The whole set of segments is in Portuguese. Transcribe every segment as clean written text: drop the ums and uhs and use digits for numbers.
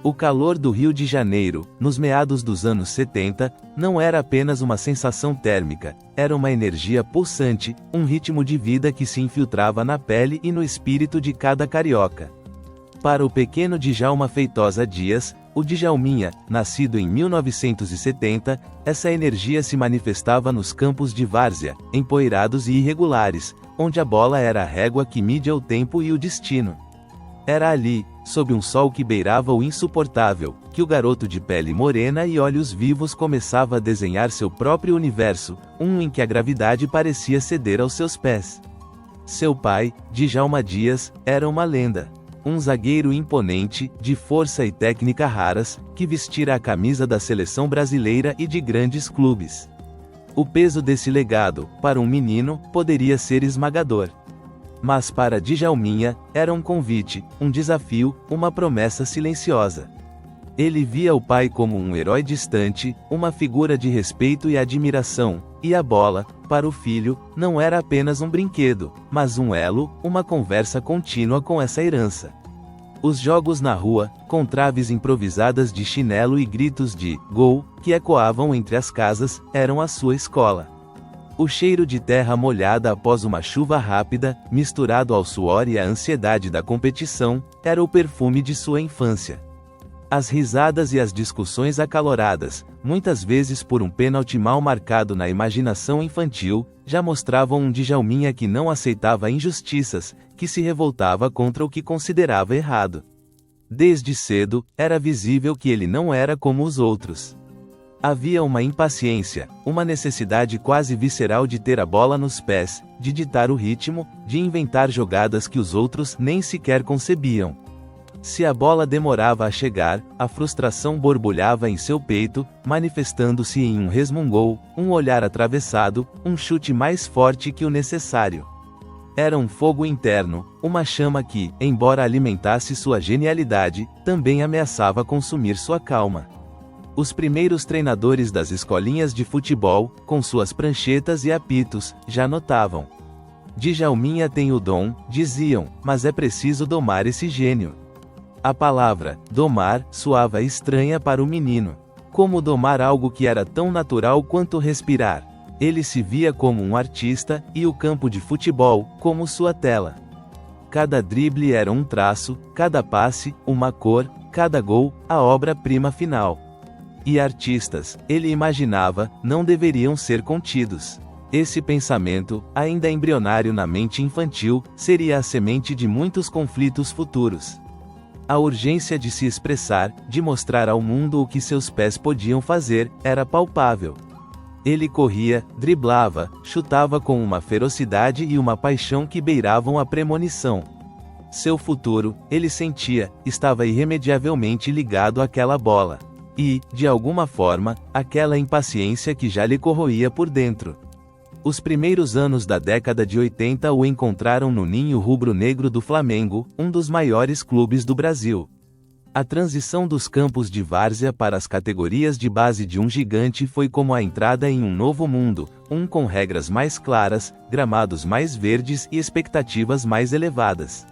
O calor do Rio de Janeiro, nos meados dos anos 70, não era apenas uma sensação térmica, era uma energia pulsante, um ritmo de vida que se infiltrava na pele e no espírito de cada carioca. Para o pequeno Djalma Feitosa Dias, o Djalminha, nascido em 1970, essa energia se manifestava nos campos de várzea, empoeirados e irregulares, onde a bola era a régua que media o tempo e o destino. Era ali, sob um sol que beirava o insuportável, que o garoto de pele morena e olhos vivos começava a desenhar seu próprio universo, um em que a gravidade parecia ceder aos seus pés. Seu pai, Djalma Dias, era uma lenda. Um zagueiro imponente, de força e técnica raras, que vestira a camisa da seleção brasileira e de grandes clubes. O peso desse legado, para um menino, poderia ser esmagador. Mas para Djalminha, era um convite, um desafio, uma promessa silenciosa. Ele via o pai como um herói distante, uma figura de respeito e admiração, e a bola, para o filho, não era apenas um brinquedo, mas um elo, uma conversa contínua com essa herança. Os jogos na rua, com traves improvisadas de chinelo e gritos de "gol", que ecoavam entre as casas, eram a sua escola. O cheiro de terra molhada após uma chuva rápida, misturado ao suor e à ansiedade da competição, era o perfume de sua infância. As risadas e as discussões acaloradas, muitas vezes por um pênalti mal marcado na imaginação infantil, já mostravam um Djalminha que não aceitava injustiças, que se revoltava contra o que considerava errado. Desde cedo, era visível que ele não era como os outros. Havia uma impaciência, uma necessidade quase visceral de ter a bola nos pés, de ditar o ritmo, de inventar jogadas que os outros nem sequer concebiam. Se a bola demorava a chegar, a frustração borbulhava em seu peito, manifestando-se em um resmungou, um olhar atravessado, um chute mais forte que o necessário. Era um fogo interno, uma chama que, embora alimentasse sua genialidade, também ameaçava consumir sua calma. Os primeiros treinadores das escolinhas de futebol, com suas pranchetas e apitos, já notavam. Djalminha tem o dom, diziam, mas é preciso domar esse gênio. A palavra, domar, soava estranha para o menino. Como domar algo que era tão natural quanto respirar? Ele se via como um artista, e o campo de futebol, como sua tela. Cada drible era um traço, cada passe, uma cor, cada gol, a obra-prima final. E artistas, ele imaginava, não deveriam ser contidos. Esse pensamento, ainda embrionário na mente infantil, seria a semente de muitos conflitos futuros. A urgência de se expressar, de mostrar ao mundo o que seus pés podiam fazer, era palpável. Ele corria, driblava, chutava com uma ferocidade e uma paixão que beiravam a premonição. Seu futuro, ele sentia, estava irremediavelmente ligado àquela bola. E, de alguma forma, aquela impaciência que já lhe corroía por dentro. Os primeiros anos da década de 80 o encontraram no ninho rubro-negro do Flamengo, um dos maiores clubes do Brasil. A transição dos campos de várzea para as categorias de base de um gigante foi como a entrada em um novo mundo, um com regras mais claras, gramados mais verdes e expectativas mais elevadas.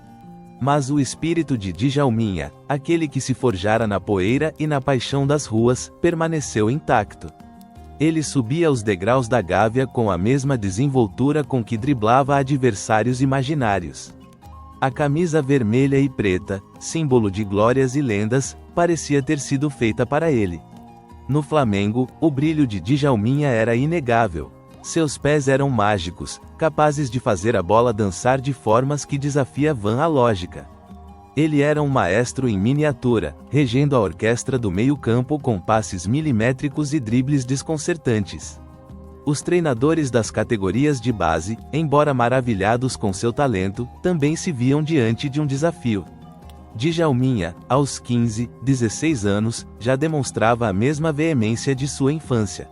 Mas o espírito de Djalminha, aquele que se forjara na poeira e na paixão das ruas, permaneceu intacto. Ele subia os degraus da Gávea com a mesma desenvoltura com que driblava adversários imaginários. A camisa vermelha e preta, símbolo de glórias e lendas, parecia ter sido feita para ele. No Flamengo, o brilho de Djalminha era inegável. Seus pés eram mágicos, capazes de fazer a bola dançar de formas que desafiavam a lógica. Ele era um maestro em miniatura, regendo a orquestra do meio-campo com passes milimétricos e dribles desconcertantes. Os treinadores das categorias de base, embora maravilhados com seu talento, também se viam diante de um desafio. Djalminha, aos 15, 16 anos, já demonstrava a mesma veemência de sua infância.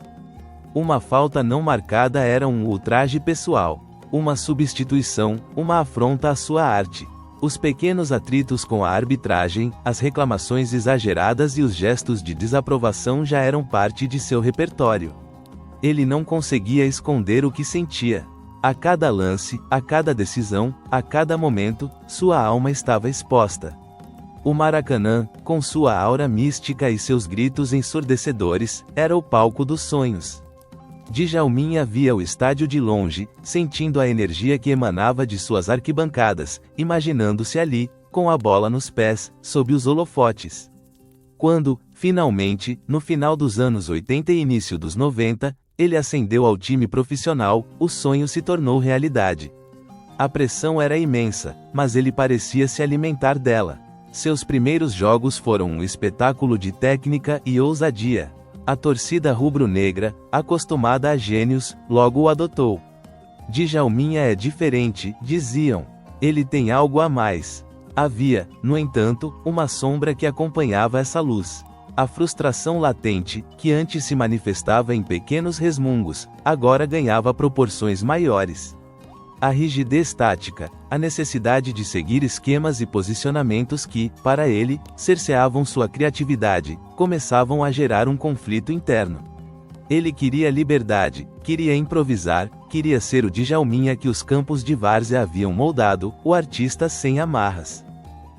Uma falta não marcada era um ultraje pessoal, uma substituição, uma afronta à sua arte. Os pequenos atritos com a arbitragem, as reclamações exageradas e os gestos de desaprovação já eram parte de seu repertório. Ele não conseguia esconder o que sentia. A cada lance, a cada decisão, a cada momento, sua alma estava exposta. O Maracanã, com sua aura mística e seus gritos ensurdecedores, era o palco dos sonhos. Djalminha via o estádio de longe, sentindo a energia que emanava de suas arquibancadas, imaginando-se ali, com a bola nos pés, sob os holofotes. Quando, finalmente, no final dos anos 80 e início dos 90, ele ascendeu ao time profissional, o sonho se tornou realidade. A pressão era imensa, mas ele parecia se alimentar dela. Seus primeiros jogos foram um espetáculo de técnica e ousadia. A torcida rubro-negra, acostumada a gênios, logo o adotou. Djalminha é diferente, diziam. Ele tem algo a mais. Havia, no entanto, uma sombra que acompanhava essa luz. A frustração latente, que antes se manifestava em pequenos resmungos, agora ganhava proporções maiores. A rigidez tática, a necessidade de seguir esquemas e posicionamentos que, para ele, cerceavam sua criatividade, começavam a gerar um conflito interno. Ele queria liberdade, queria improvisar, queria ser o Djalminha que os campos de várzea haviam moldado, o artista sem amarras.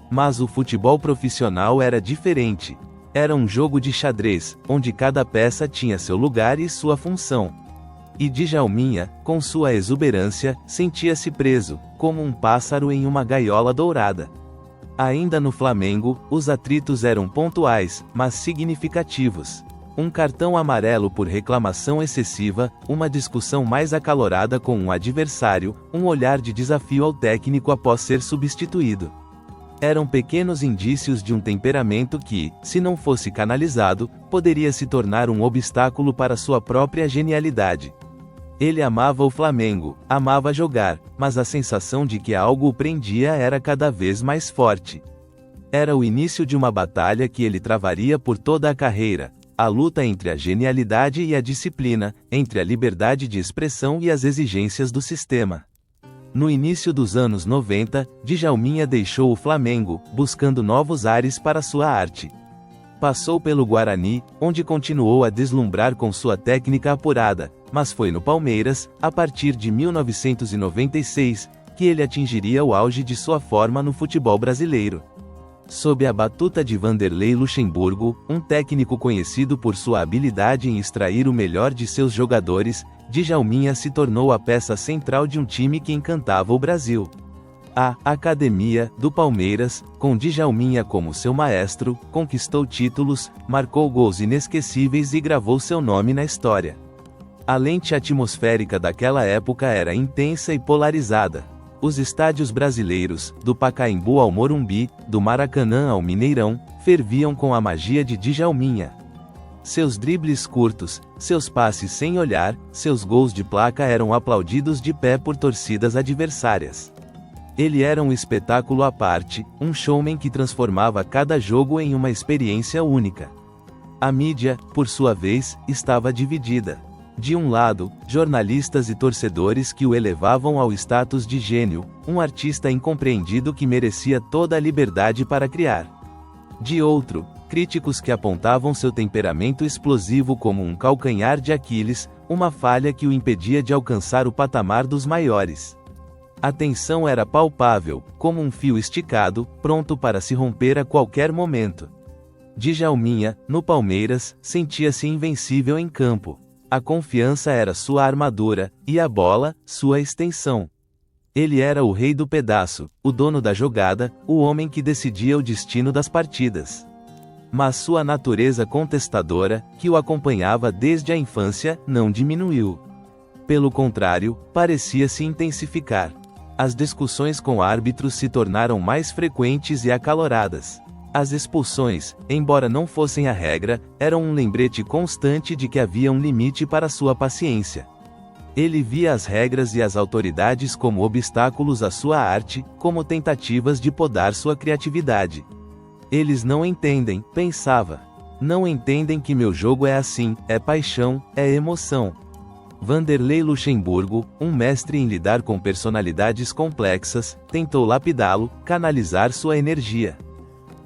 Mas o futebol profissional era diferente. Era um jogo de xadrez, onde cada peça tinha seu lugar e sua função. E Djalminha, com sua exuberância, sentia-se preso, como um pássaro em uma gaiola dourada. Ainda no Flamengo, os atritos eram pontuais, mas significativos. Um cartão amarelo por reclamação excessiva, uma discussão mais acalorada com um adversário, um olhar de desafio ao técnico após ser substituído. Eram pequenos indícios de um temperamento que, se não fosse canalizado, poderia se tornar um obstáculo para sua própria genialidade. Ele amava o Flamengo, amava jogar, mas a sensação de que algo o prendia era cada vez mais forte. Era o início de uma batalha que ele travaria por toda a carreira, a luta entre a genialidade e a disciplina, entre a liberdade de expressão e as exigências do sistema. No início dos anos 90, Djalminha deixou o Flamengo, buscando novos ares para sua arte. Passou pelo Guarani, onde continuou a deslumbrar com sua técnica apurada, mas foi no Palmeiras, a partir de 1996, que ele atingiria o auge de sua forma no futebol brasileiro. Sob a batuta de Vanderlei Luxemburgo, um técnico conhecido por sua habilidade em extrair o melhor de seus jogadores, Djalminha se tornou a peça central de um time que encantava o Brasil. A Academia, do Palmeiras, com Djalminha como seu maestro, conquistou títulos, marcou gols inesquecíveis e gravou seu nome na história. A lente atmosférica daquela época era intensa e polarizada. Os estádios brasileiros, do Pacaembu ao Morumbi, do Maracanã ao Mineirão, ferviam com a magia de Djalminha. Seus dribles curtos, seus passes sem olhar, seus gols de placa eram aplaudidos de pé por torcidas adversárias. Ele era um espetáculo à parte, um showman que transformava cada jogo em uma experiência única. A mídia, por sua vez, estava dividida. De um lado, jornalistas e torcedores que o elevavam ao status de gênio, um artista incompreendido que merecia toda a liberdade para criar. De outro, críticos que apontavam seu temperamento explosivo como um calcanhar de Aquiles, uma falha que o impedia de alcançar o patamar dos maiores. A tensão era palpável, como um fio esticado, pronto para se romper a qualquer momento. Djalminha, no Palmeiras, sentia-se invencível em campo. A confiança era sua armadura, e a bola, sua extensão. Ele era o rei do pedaço, o dono da jogada, o homem que decidia o destino das partidas. Mas sua natureza contestadora, que o acompanhava desde a infância, não diminuiu. Pelo contrário, parecia se intensificar. As discussões com árbitros se tornaram mais frequentes e acaloradas. As expulsões, embora não fossem a regra, eram um lembrete constante de que havia um limite para sua paciência. Ele via as regras e as autoridades como obstáculos à sua arte, como tentativas de podar sua criatividade. Eles não entendem, pensava. Não entendem que meu jogo é assim, é paixão, é emoção. Vanderlei Luxemburgo, um mestre em lidar com personalidades complexas, tentou lapidá-lo, canalizar sua energia.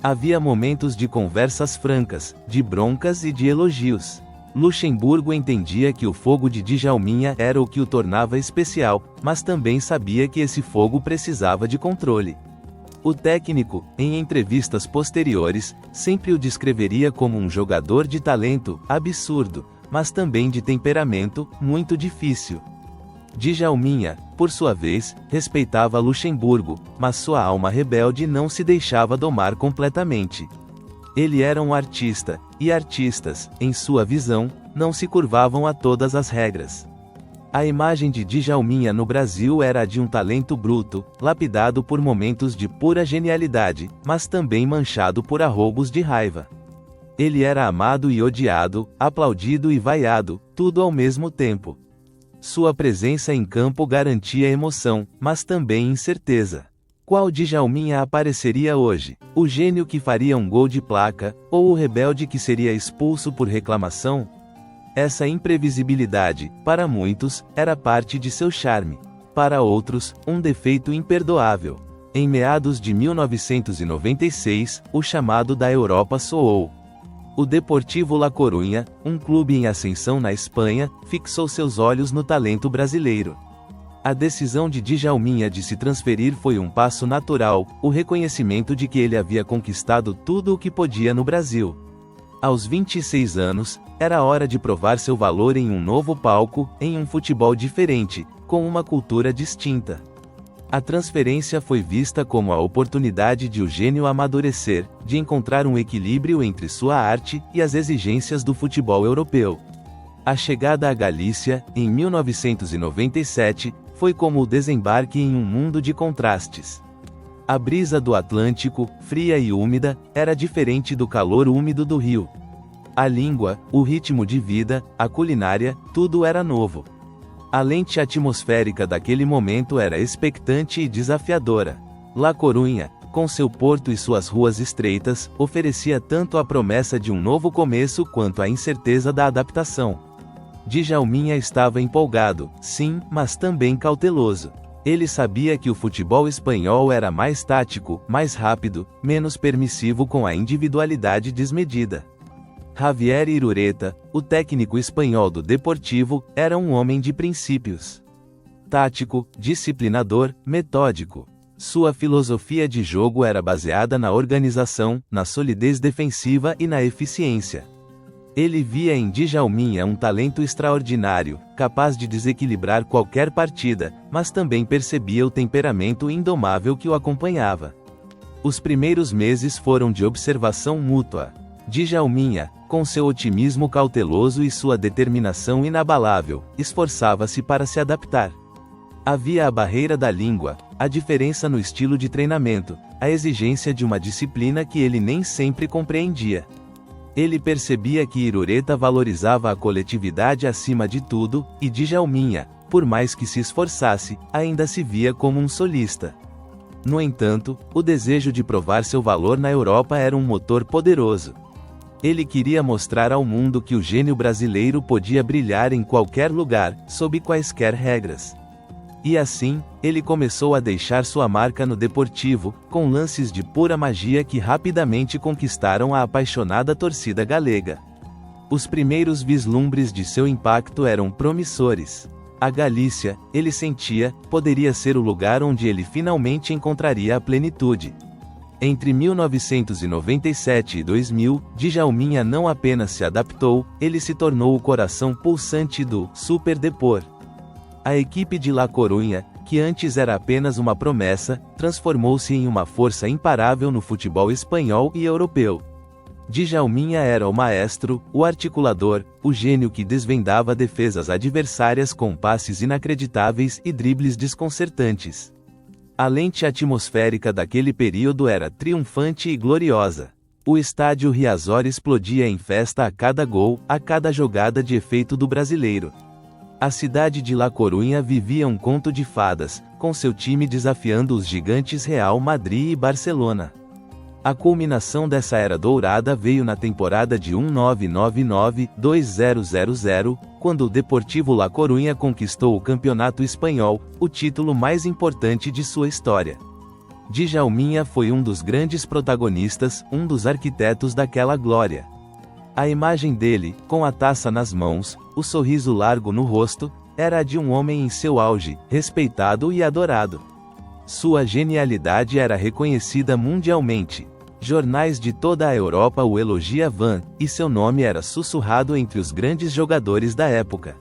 Havia momentos de conversas francas, de broncas e de elogios. Luxemburgo entendia que o fogo de Djalminha era o que o tornava especial, mas também sabia que esse fogo precisava de controle. O técnico, em entrevistas posteriores, sempre o descreveria como um jogador de talento absurdo, mas também de temperamento muito difícil. Djalminha, por sua vez, respeitava Luxemburgo, mas sua alma rebelde não se deixava domar completamente. Ele era um artista, e artistas, em sua visão, não se curvavam a todas as regras. A imagem de Djalminha no Brasil era a de um talento bruto, lapidado por momentos de pura genialidade, mas também manchado por arroubos de raiva. Ele era amado e odiado, aplaudido e vaiado, tudo ao mesmo tempo. Sua presença em campo garantia emoção, mas também incerteza. Qual Djalminha apareceria hoje? O gênio que faria um gol de placa, ou o rebelde que seria expulso por reclamação? Essa imprevisibilidade, para muitos, era parte de seu charme. Para outros, um defeito imperdoável. Em meados de 1996, o chamado da Europa soou. O Deportivo La Coruña, um clube em ascensão na Espanha, fixou seus olhos no talento brasileiro. A decisão de Djalminha de se transferir foi um passo natural, o reconhecimento de que ele havia conquistado tudo o que podia no Brasil. Aos 26 anos, era hora de provar seu valor em um novo palco, em um futebol diferente, com uma cultura distinta. A transferência foi vista como a oportunidade de o gênio amadurecer, de encontrar um equilíbrio entre sua arte e as exigências do futebol europeu. A chegada à Galícia, em 1997, foi como o desembarque em um mundo de contrastes. A brisa do Atlântico, fria e úmida, era diferente do calor úmido do Rio. A língua, o ritmo de vida, a culinária, tudo era novo. A lente atmosférica daquele momento era expectante e desafiadora. La Coruña, com seu porto e suas ruas estreitas, oferecia tanto a promessa de um novo começo quanto a incerteza da adaptação. Djalminha estava empolgado, sim, mas também cauteloso. Ele sabia que o futebol espanhol era mais tático, mais rápido, menos permissivo com a individualidade desmedida. Javier Irureta, o técnico espanhol do Deportivo, era um homem de princípios. Tático, disciplinador, metódico. Sua filosofia de jogo era baseada na organização, na solidez defensiva e na eficiência. Ele via em Djalminha um talento extraordinário, capaz de desequilibrar qualquer partida, mas também percebia o temperamento indomável que o acompanhava. Os primeiros meses foram de observação mútua. Djalminha, com seu otimismo cauteloso e sua determinação inabalável, esforçava-se para se adaptar. Havia a barreira da língua, a diferença no estilo de treinamento, a exigência de uma disciplina que ele nem sempre compreendia. Ele percebia que Irureta valorizava a coletividade acima de tudo, e Djalminha, por mais que se esforçasse, ainda se via como um solista. No entanto, o desejo de provar seu valor na Europa era um motor poderoso. Ele queria mostrar ao mundo que o gênio brasileiro podia brilhar em qualquer lugar, sob quaisquer regras. E assim, ele começou a deixar sua marca no Deportivo, com lances de pura magia que rapidamente conquistaram a apaixonada torcida galega. Os primeiros vislumbres de seu impacto eram promissores. A Galícia, ele sentia, poderia ser o lugar onde ele finalmente encontraria a plenitude. Entre 1997 e 2000, Djalminha não apenas se adaptou, ele se tornou o coração pulsante do Super Depor. A equipe de La Coruña, que antes era apenas uma promessa, transformou-se em uma força imparável no futebol espanhol e europeu. Djalminha era o maestro, o articulador, o gênio que desvendava defesas adversárias com passes inacreditáveis e dribles desconcertantes. A lente atmosférica daquele período era triunfante e gloriosa. O estádio Riazor explodia em festa a cada gol, a cada jogada de efeito do brasileiro. A cidade de La Coruña vivia um conto de fadas, com seu time desafiando os gigantes Real Madrid e Barcelona. A culminação dessa era dourada veio na temporada de 1999-2000, quando o Deportivo La Coruña conquistou o Campeonato Espanhol, o título mais importante de sua história. Djalminha foi um dos grandes protagonistas, um dos arquitetos daquela glória. A imagem dele, com a taça nas mãos, o sorriso largo no rosto, era a de um homem em seu auge, respeitado e adorado. Sua genialidade era reconhecida mundialmente. Jornais de toda a Europa o elogiavam, e seu nome era sussurrado entre os grandes jogadores da época.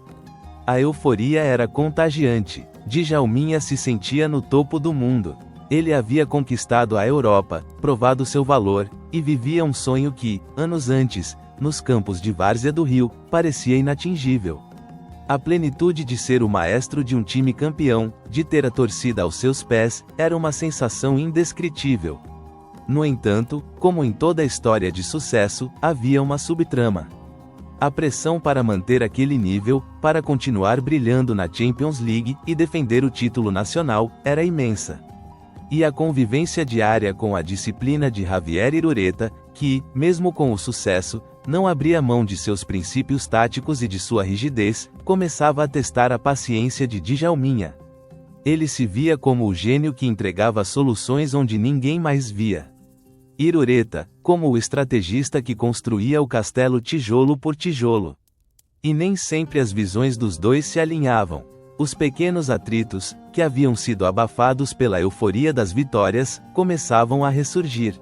A euforia era contagiante. Djalminha se sentia no topo do mundo. Ele havia conquistado a Europa, provado seu valor, e vivia um sonho que, anos antes, nos campos de várzea do Rio, parecia inatingível. A plenitude de ser o maestro de um time campeão, de ter a torcida aos seus pés, era uma sensação indescritível. No entanto, como em toda história de sucesso, havia uma subtrama. A pressão para manter aquele nível, para continuar brilhando na Champions League e defender o título nacional, era imensa. E a convivência diária com a disciplina de Javier Irureta, que, mesmo com o sucesso, não abria mão de seus princípios táticos e de sua rigidez, começava a testar a paciência de Djalminha. Ele se via como o gênio que entregava soluções onde ninguém mais via. Irureta, como o estrategista que construía o castelo tijolo por tijolo. E nem sempre as visões dos dois se alinhavam. Os pequenos atritos, que haviam sido abafados pela euforia das vitórias, começavam a ressurgir.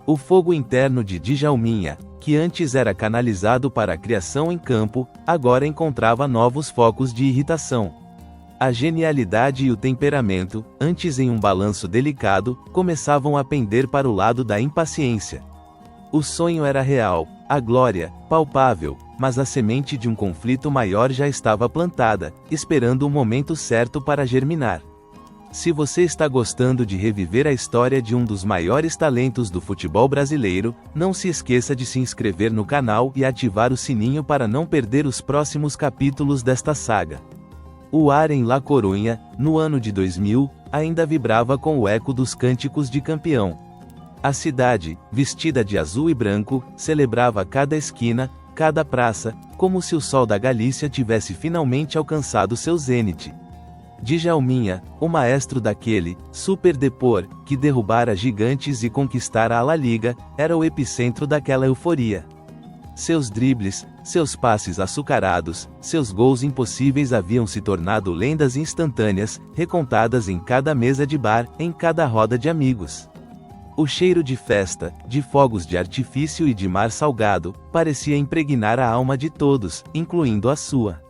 O fogo interno de Djalminha, que antes era canalizado para a criação em campo, agora encontrava novos focos de irritação. A genialidade e o temperamento, antes em um balanço delicado, começavam a pender para o lado da impaciência. O sonho era real, a glória, palpável, mas a semente de um conflito maior já estava plantada, esperando o momento certo para germinar. Se você está gostando de reviver a história de um dos maiores talentos do futebol brasileiro, não se esqueça de se inscrever no canal e ativar o sininho para não perder os próximos capítulos desta saga. O ar em La Coruña, no ano de 2000, ainda vibrava com o eco dos cânticos de campeão. A cidade, vestida de azul e branco, celebrava cada esquina, cada praça, como se o sol da Galícia tivesse finalmente alcançado seu zênite. Djalminha, o maestro daquele Super Depor, que derrubara gigantes e conquistara a La Liga, era o epicentro daquela euforia. Seus dribles, seus passes açucarados, seus gols impossíveis haviam se tornado lendas instantâneas, recontadas em cada mesa de bar, em cada roda de amigos. O cheiro de festa, de fogos de artifício e de mar salgado, parecia impregnar a alma de todos, incluindo a sua.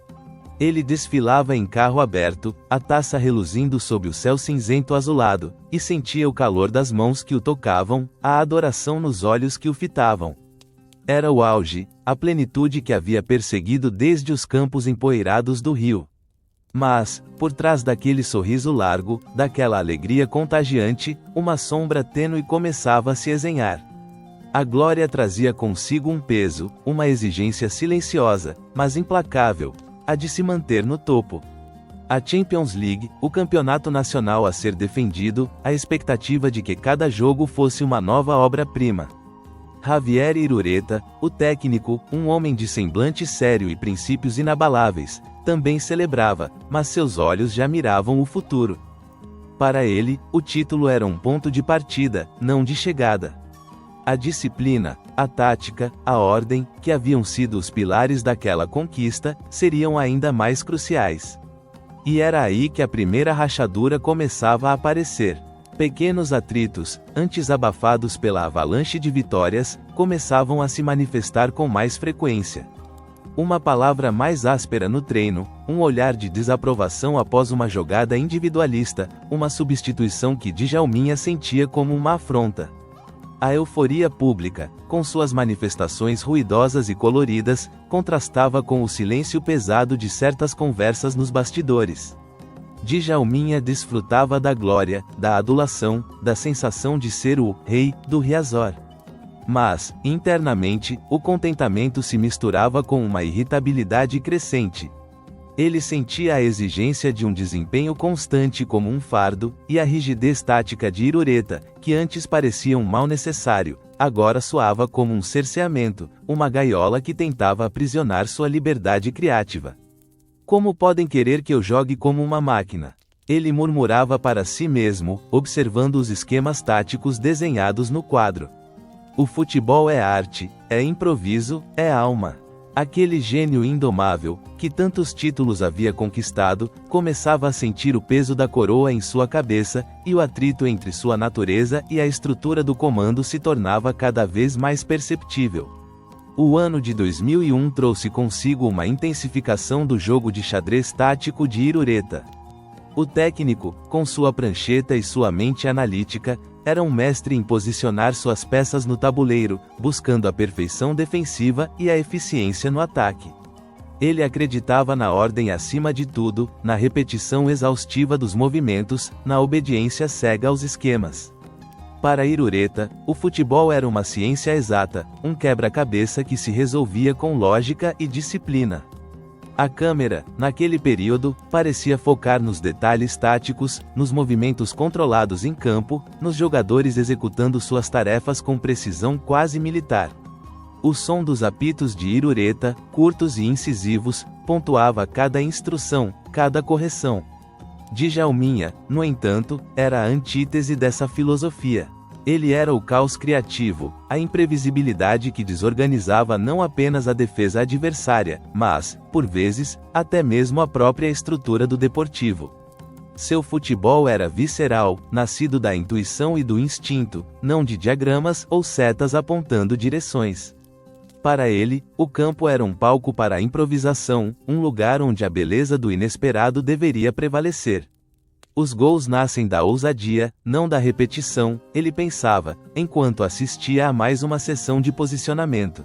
Ele desfilava em carro aberto, a taça reluzindo sob o céu cinzento azulado, e sentia o calor das mãos que o tocavam, a adoração nos olhos que o fitavam. Era o auge, a plenitude que havia perseguido desde os campos empoeirados do Rio. Mas, por trás daquele sorriso largo, daquela alegria contagiante, uma sombra tênue começava a se desenhar. A glória trazia consigo um peso, uma exigência silenciosa, mas implacável, a de se manter no topo. A Champions League, o campeonato nacional a ser defendido, a expectativa de que cada jogo fosse uma nova obra-prima. Javier Irureta, o técnico, um homem de semblante sério e princípios inabaláveis, também celebrava, mas seus olhos já miravam o futuro. Para ele, o título era um ponto de partida, não de chegada. A disciplina, a tática, a ordem, que haviam sido os pilares daquela conquista, seriam ainda mais cruciais. E era aí que a primeira rachadura começava a aparecer. Pequenos atritos, antes abafados pela avalanche de vitórias, começavam a se manifestar com mais frequência. Uma palavra mais áspera no treino, um olhar de desaprovação após uma jogada individualista, uma substituição que Djalminha sentia como uma afronta. A euforia pública, com suas manifestações ruidosas e coloridas, contrastava com o silêncio pesado de certas conversas nos bastidores. Djalminha desfrutava da glória, da adulação, da sensação de ser o rei do Riazor. Mas, internamente, o contentamento se misturava com uma irritabilidade crescente. Ele sentia a exigência de um desempenho constante como um fardo, e a rigidez tática de Irureta, que antes parecia um mal necessário, agora soava como um cerceamento, uma gaiola que tentava aprisionar sua liberdade criativa. Como podem querer que eu jogue como uma máquina? Ele murmurava para si mesmo, observando os esquemas táticos desenhados no quadro. O futebol é arte, é improviso, é alma. Aquele gênio indomável, que tantos títulos havia conquistado, começava a sentir o peso da coroa em sua cabeça, e o atrito entre sua natureza e a estrutura do comando se tornava cada vez mais perceptível. O ano de 2001 trouxe consigo uma intensificação do jogo de xadrez tático de Irureta. O técnico, com sua prancheta e sua mente analítica, era um mestre em posicionar suas peças no tabuleiro, buscando a perfeição defensiva e a eficiência no ataque. Ele acreditava na ordem acima de tudo, na repetição exaustiva dos movimentos, na obediência cega aos esquemas. Para Irureta, o futebol era uma ciência exata, um quebra-cabeça que se resolvia com lógica e disciplina. A câmera, naquele período, parecia focar nos detalhes táticos, nos movimentos controlados em campo, nos jogadores executando suas tarefas com precisão quase militar. O som dos apitos de Irureta, curtos e incisivos, pontuava cada instrução, cada correção. Djalminha, no entanto, era a antítese dessa filosofia. Ele era o caos criativo, a imprevisibilidade que desorganizava não apenas a defesa adversária, mas, por vezes, até mesmo a própria estrutura do Deportivo. Seu futebol era visceral, nascido da intuição e do instinto, não de diagramas ou setas apontando direções. Para ele, o campo era um palco para a improvisação, um lugar onde a beleza do inesperado deveria prevalecer. Os gols nascem da ousadia, não da repetição, ele pensava, enquanto assistia a mais uma sessão de posicionamento.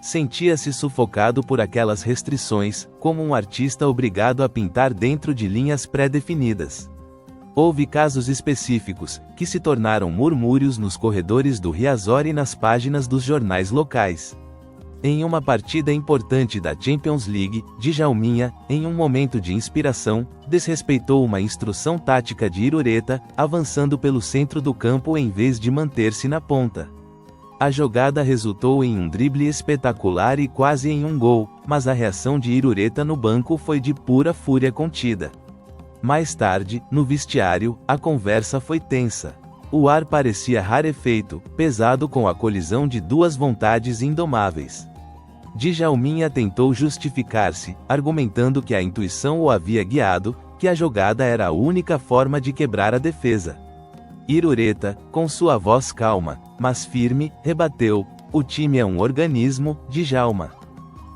Sentia-se sufocado por aquelas restrições, como um artista obrigado a pintar dentro de linhas pré-definidas. Houve casos específicos, que se tornaram murmúrios nos corredores do Riazor e nas páginas dos jornais locais. Em uma partida importante da Champions League, Djalminha, em um momento de inspiração, desrespeitou uma instrução tática de Irureta, avançando pelo centro do campo em vez de manter-se na ponta. A jogada resultou em um drible espetacular e quase em um gol, mas a reação de Irureta no banco foi de pura fúria contida. Mais tarde, no vestiário, a conversa foi tensa. O ar parecia rarefeito, pesado com a colisão de duas vontades indomáveis. Djalminha tentou justificar-se, argumentando que a intuição o havia guiado, que a jogada era a única forma de quebrar a defesa. Irureta, com sua voz calma, mas firme, rebateu: "O time é um organismo, Djalma.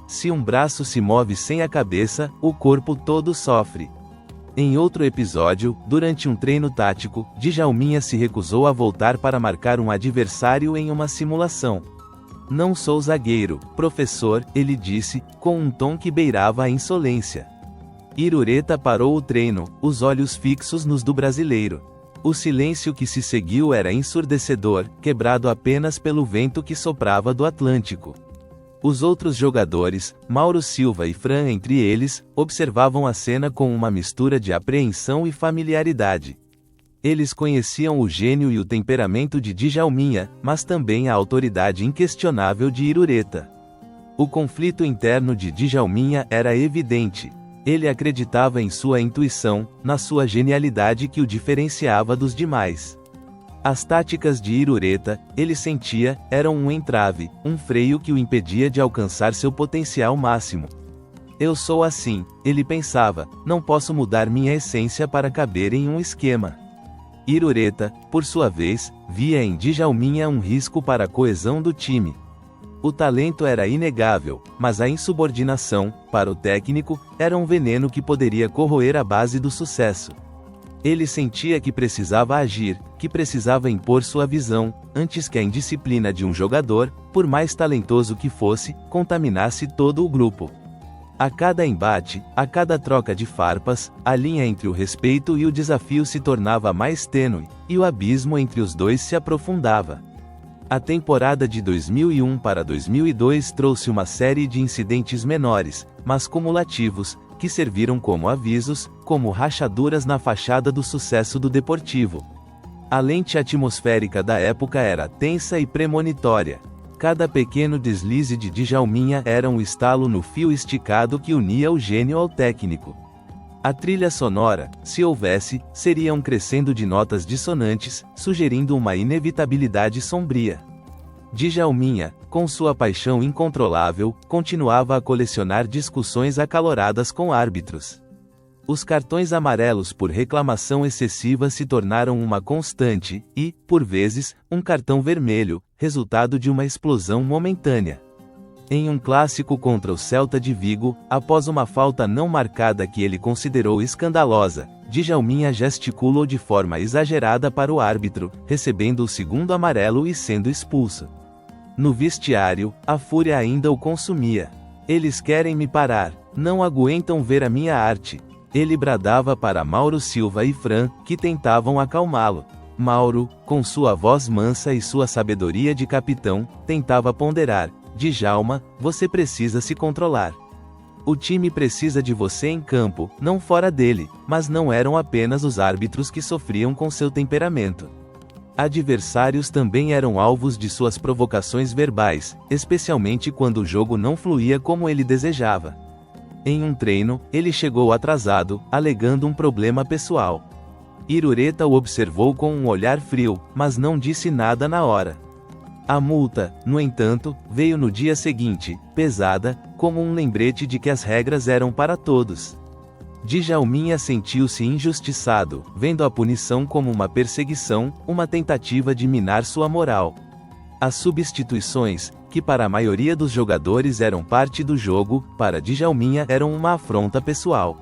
Se um braço se move sem a cabeça, o corpo todo sofre." Em outro episódio, durante um treino tático, Djalminha se recusou a voltar para marcar um adversário em uma simulação. "Não sou zagueiro, professor", ele disse, com um tom que beirava a insolência. Irureta parou o treino, os olhos fixos nos do brasileiro. O silêncio que se seguiu era ensurdecedor, quebrado apenas pelo vento que soprava do Atlântico. Os outros jogadores, Mauro Silva e Fran entre eles, observavam a cena com uma mistura de apreensão e familiaridade. Eles conheciam o gênio e o temperamento de Djalminha, mas também a autoridade inquestionável de Irureta. O conflito interno de Djalminha era evidente. Ele acreditava em sua intuição, na sua genialidade que o diferenciava dos demais. As táticas de Irureta, ele sentia, eram um entrave, um freio que o impedia de alcançar seu potencial máximo. "Eu sou assim", ele pensava, "não posso mudar minha essência para caber em um esquema." Irureta, por sua vez, via em Djalminha um risco para a coesão do time. O talento era inegável, mas a insubordinação, para o técnico, era um veneno que poderia corroer a base do sucesso. Ele sentia que precisava agir, que precisava impor sua visão, antes que a indisciplina de um jogador, por mais talentoso que fosse, contaminasse todo o grupo. A cada embate, a cada troca de farpas, a linha entre o respeito e o desafio se tornava mais tênue, e o abismo entre os dois se aprofundava. A temporada de 2001 para 2002 trouxe uma série de incidentes menores, mas cumulativos, que serviram como avisos, como rachaduras na fachada do sucesso do Deportivo. A lente atmosférica da época era tensa e premonitória. Cada pequeno deslize de Djalminha era um estalo no fio esticado que unia o gênio ao técnico. A trilha sonora, se houvesse, seria um crescendo de notas dissonantes, sugerindo uma inevitabilidade sombria. Djalminha, com sua paixão incontrolável, continuava a colecionar discussões acaloradas com árbitros. Os cartões amarelos por reclamação excessiva se tornaram uma constante, e, por vezes, um cartão vermelho, resultado de uma explosão momentânea. Em um clássico contra o Celta de Vigo, após uma falta não marcada que ele considerou escandalosa, Djalminha gesticulou de forma exagerada para o árbitro, recebendo o segundo amarelo e sendo expulso. No vestiário, a fúria ainda o consumia. Eles querem me parar, não aguentam ver a minha arte. Ele bradava para Mauro Silva e Fran, que tentavam acalmá-lo. Mauro, com sua voz mansa e sua sabedoria de capitão, tentava ponderar: Djalma, você precisa se controlar. O time precisa de você em campo, não fora dele, mas não eram apenas os árbitros que sofriam com seu temperamento. Adversários também eram alvos de suas provocações verbais, especialmente quando o jogo não fluía como ele desejava. Em um treino, ele chegou atrasado, alegando um problema pessoal. Irureta o observou com um olhar frio, mas não disse nada na hora. A multa, no entanto, veio no dia seguinte, pesada, como um lembrete de que as regras eram para todos. Djalminha sentiu-se injustiçado, vendo a punição como uma perseguição, uma tentativa de minar sua moral. As substituições, que para a maioria dos jogadores eram parte do jogo, para Djalminha eram uma afronta pessoal.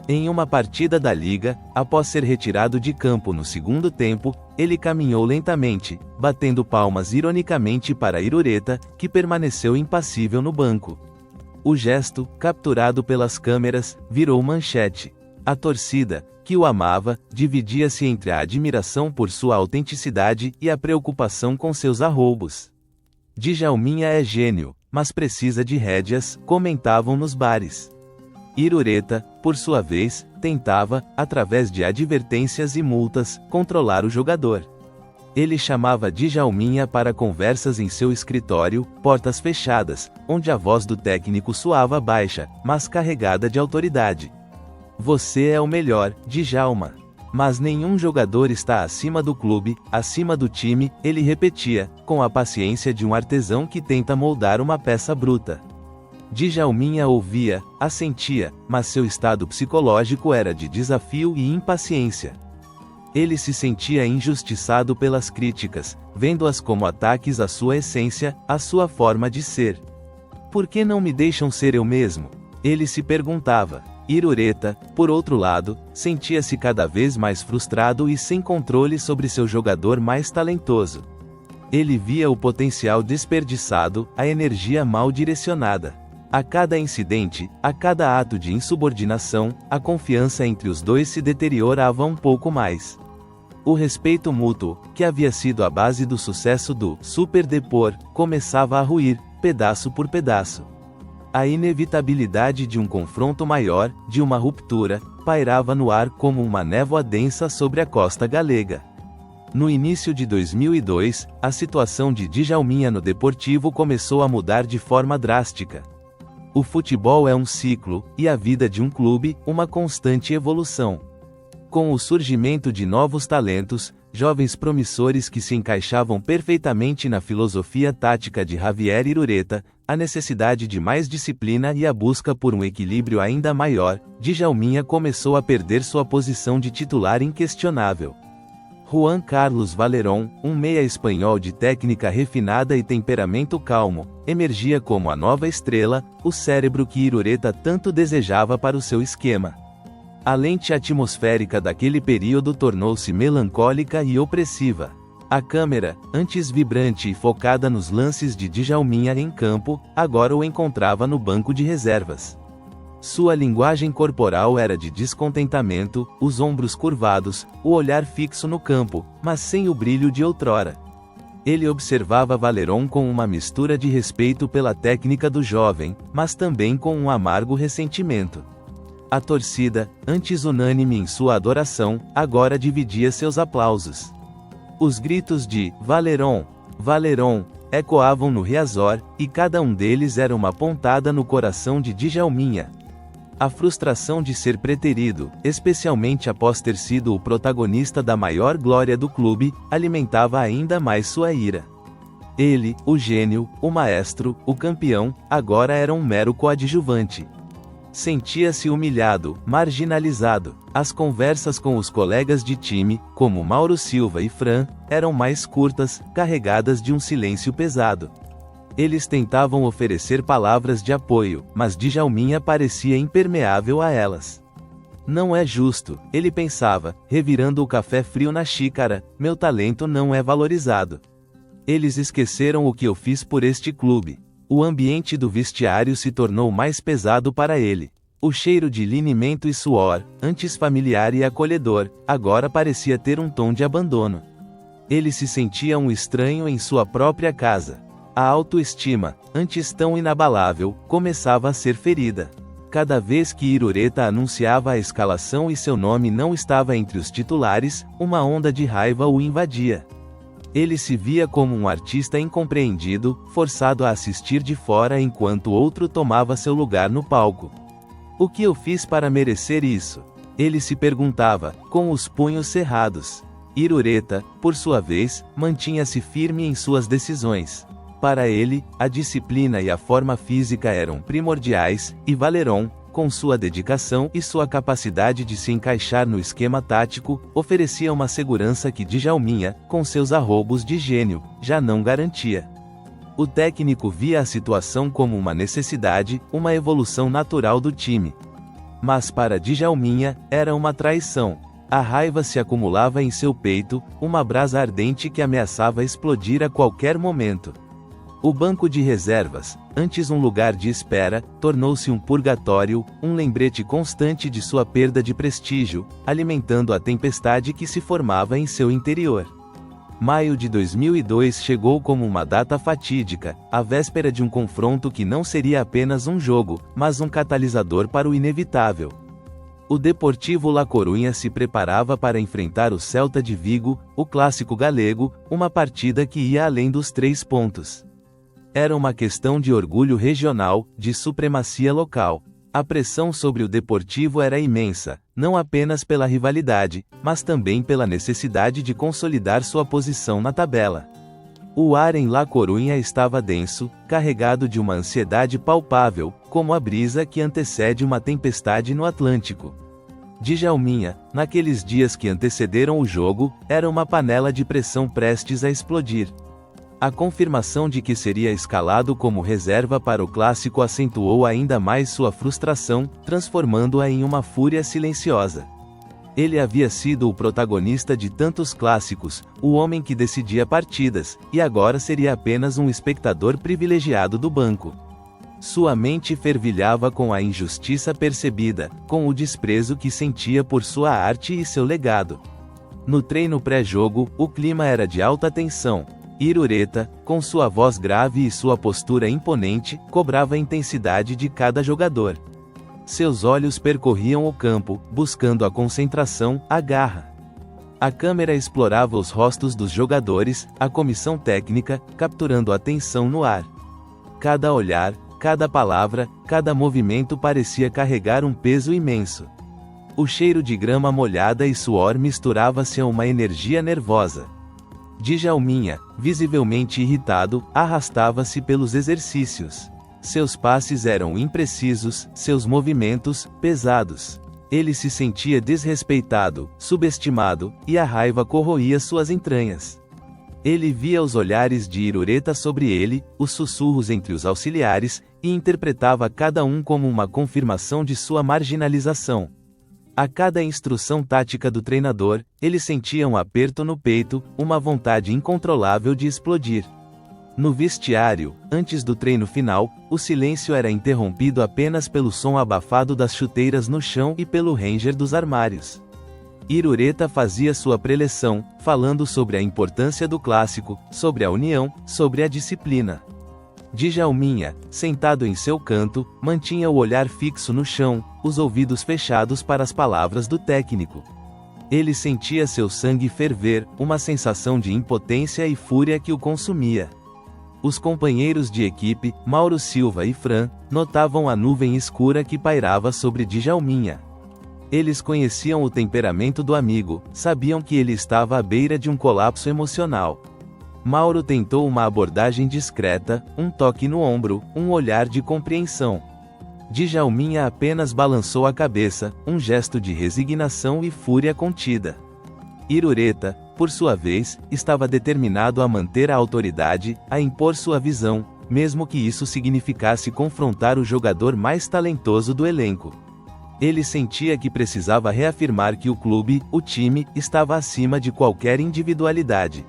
Em uma partida da Liga, após ser retirado de campo no segundo tempo, ele caminhou lentamente, batendo palmas ironicamente para Irureta, que permaneceu impassível no banco. O gesto, capturado pelas câmeras, virou manchete. A torcida, que o amava, dividia-se entre a admiração por sua autenticidade e a preocupação com seus arroubos. Djalminha é gênio, mas precisa de rédeas, comentavam nos bares. Irureta, por sua vez, tentava, através de advertências e multas, controlar o jogador. Ele chamava Djalminha para conversas em seu escritório, portas fechadas, onde a voz do técnico soava baixa, mas carregada de autoridade. Você é o melhor, Djalma. Mas nenhum jogador está acima do clube, acima do time, ele repetia, com a paciência de um artesão que tenta moldar uma peça bruta. Djalminha ouvia, assentia, mas seu estado psicológico era de desafio e impaciência. Ele se sentia injustiçado pelas críticas, vendo-as como ataques à sua essência, à sua forma de ser. Por que não me deixam ser eu mesmo? Ele se perguntava. Irureta, por outro lado, sentia-se cada vez mais frustrado e sem controle sobre seu jogador mais talentoso. Ele via o potencial desperdiçado, a energia mal direcionada. A cada incidente, a cada ato de insubordinação, a confiança entre os dois se deteriorava um pouco mais. O respeito mútuo, que havia sido a base do sucesso do Super Depor, começava a ruir, pedaço por pedaço. A inevitabilidade de um confronto maior, de uma ruptura, pairava no ar como uma névoa densa sobre a costa galega. No início de 2002, a situação de Djalminha no Deportivo começou a mudar de forma drástica. O futebol é um ciclo, e a vida de um clube, uma constante evolução. Com o surgimento de novos talentos, jovens promissores que se encaixavam perfeitamente na filosofia tática de Javier Irureta, a necessidade de mais disciplina e a busca por um equilíbrio ainda maior, Djalminha começou a perder sua posição de titular inquestionável. Juan Carlos Valerón, um meia espanhol de técnica refinada e temperamento calmo, emergia como a nova estrela, o cérebro que Irureta tanto desejava para o seu esquema. A lente atmosférica daquele período tornou-se melancólica e opressiva. A câmera, antes vibrante e focada nos lances de Djalminha em campo, agora o encontrava no banco de reservas. Sua linguagem corporal era de descontentamento, os ombros curvados, o olhar fixo no campo, mas sem o brilho de outrora. Ele observava Valerón com uma mistura de respeito pela técnica do jovem, mas também com um amargo ressentimento. A torcida, antes unânime em sua adoração, agora dividia seus aplausos. Os gritos de Valerón, Valerón, ecoavam no Riazor, e cada um deles era uma pontada no coração de Djalminha. A frustração de ser preterido, especialmente após ter sido o protagonista da maior glória do clube, alimentava ainda mais sua ira. Ele, o gênio, o maestro, o campeão, agora era um mero coadjuvante. Sentia-se humilhado, marginalizado. As conversas com os colegas de time, como Mauro Silva e Fran, eram mais curtas, carregadas de um silêncio pesado. Eles tentavam oferecer palavras de apoio, mas Djalminha parecia impermeável a elas. Não é justo, ele pensava, revirando o café frio na xícara, meu talento não é valorizado. Eles esqueceram o que eu fiz por este clube. O ambiente do vestiário se tornou mais pesado para ele. O cheiro de linimento e suor, antes familiar e acolhedor, agora parecia ter um tom de abandono. Ele se sentia um estranho em sua própria casa. A autoestima, antes tão inabalável, começava a ser ferida. Cada vez que Irureta anunciava a escalação e seu nome não estava entre os titulares, uma onda de raiva o invadia. Ele se via como um artista incompreendido, forçado a assistir de fora enquanto outro tomava seu lugar no palco. O que eu fiz para merecer isso? Ele se perguntava, com os punhos cerrados. Irureta, por sua vez, mantinha-se firme em suas decisões. Para ele, a disciplina e a forma física eram primordiais, e Valerón, com sua dedicação e sua capacidade de se encaixar no esquema tático, oferecia uma segurança que Djalminha, com seus arroubos de gênio, já não garantia. O técnico via a situação como uma necessidade, uma evolução natural do time. Mas para Djalminha, era uma traição. A raiva se acumulava em seu peito, uma brasa ardente que ameaçava explodir a qualquer momento. O banco de reservas, antes um lugar de espera, tornou-se um purgatório, um lembrete constante de sua perda de prestígio, alimentando a tempestade que se formava em seu interior. Maio de 2002 chegou como uma data fatídica, a véspera de um confronto que não seria apenas um jogo, mas um catalisador para o inevitável. O Deportivo La Coruña se preparava para enfrentar o Celta de Vigo, o clássico galego, uma partida que ia além dos 3 pontos. Era uma questão de orgulho regional, de supremacia local. A pressão sobre o Deportivo era imensa, não apenas pela rivalidade, mas também pela necessidade de consolidar sua posição na tabela. O ar em La Coruña estava denso, carregado de uma ansiedade palpável, como a brisa que antecede uma tempestade no Atlântico. Djalminha, naqueles dias que antecederam o jogo, era uma panela de pressão prestes a explodir. A confirmação de que seria escalado como reserva para o clássico acentuou ainda mais sua frustração, transformando-a em uma fúria silenciosa. Ele havia sido o protagonista de tantos clássicos, o homem que decidia partidas, e agora seria apenas um espectador privilegiado do banco. Sua mente fervilhava com a injustiça percebida, com o desprezo que sentia por sua arte e seu legado. No treino pré-jogo, o clima era de alta tensão. Irureta, com sua voz grave e sua postura imponente, cobrava a intensidade de cada jogador. Seus olhos percorriam o campo, buscando a concentração, a garra. A câmera explorava os rostos dos jogadores, a comissão técnica, capturando a tensão no ar. Cada olhar, cada palavra, cada movimento parecia carregar um peso imenso. O cheiro de grama molhada e suor misturava-se a uma energia nervosa. Djalminha, visivelmente irritado, arrastava-se pelos exercícios. Seus passes eram imprecisos, seus movimentos, pesados. Ele se sentia desrespeitado, subestimado, e a raiva corroía suas entranhas. Ele via os olhares de Irureta sobre ele, os sussurros entre os auxiliares, e interpretava cada um como uma confirmação de sua marginalização. A cada instrução tática do treinador, ele sentia um aperto no peito, uma vontade incontrolável de explodir. No vestiário, antes do treino final, o silêncio era interrompido apenas pelo som abafado das chuteiras no chão e pelo ranger dos armários. Irureta fazia sua preleção, falando sobre a importância do clássico, sobre a união, sobre a disciplina. Djalminha, sentado em seu canto, mantinha o olhar fixo no chão, os ouvidos fechados para as palavras do técnico. Ele sentia seu sangue ferver, uma sensação de impotência e fúria que o consumia. Os companheiros de equipe, Mauro Silva e Fran, notavam a nuvem escura que pairava sobre Djalminha. Eles conheciam o temperamento do amigo, sabiam que ele estava à beira de um colapso emocional. Mauro tentou uma abordagem discreta, um toque no ombro, um olhar de compreensão. Djalminha apenas balançou a cabeça, um gesto de resignação e fúria contida. Irureta, por sua vez, estava determinado a manter a autoridade, a impor sua visão, mesmo que isso significasse confrontar o jogador mais talentoso do elenco. Ele sentia que precisava reafirmar que o clube, o time, estava acima de qualquer individualidade.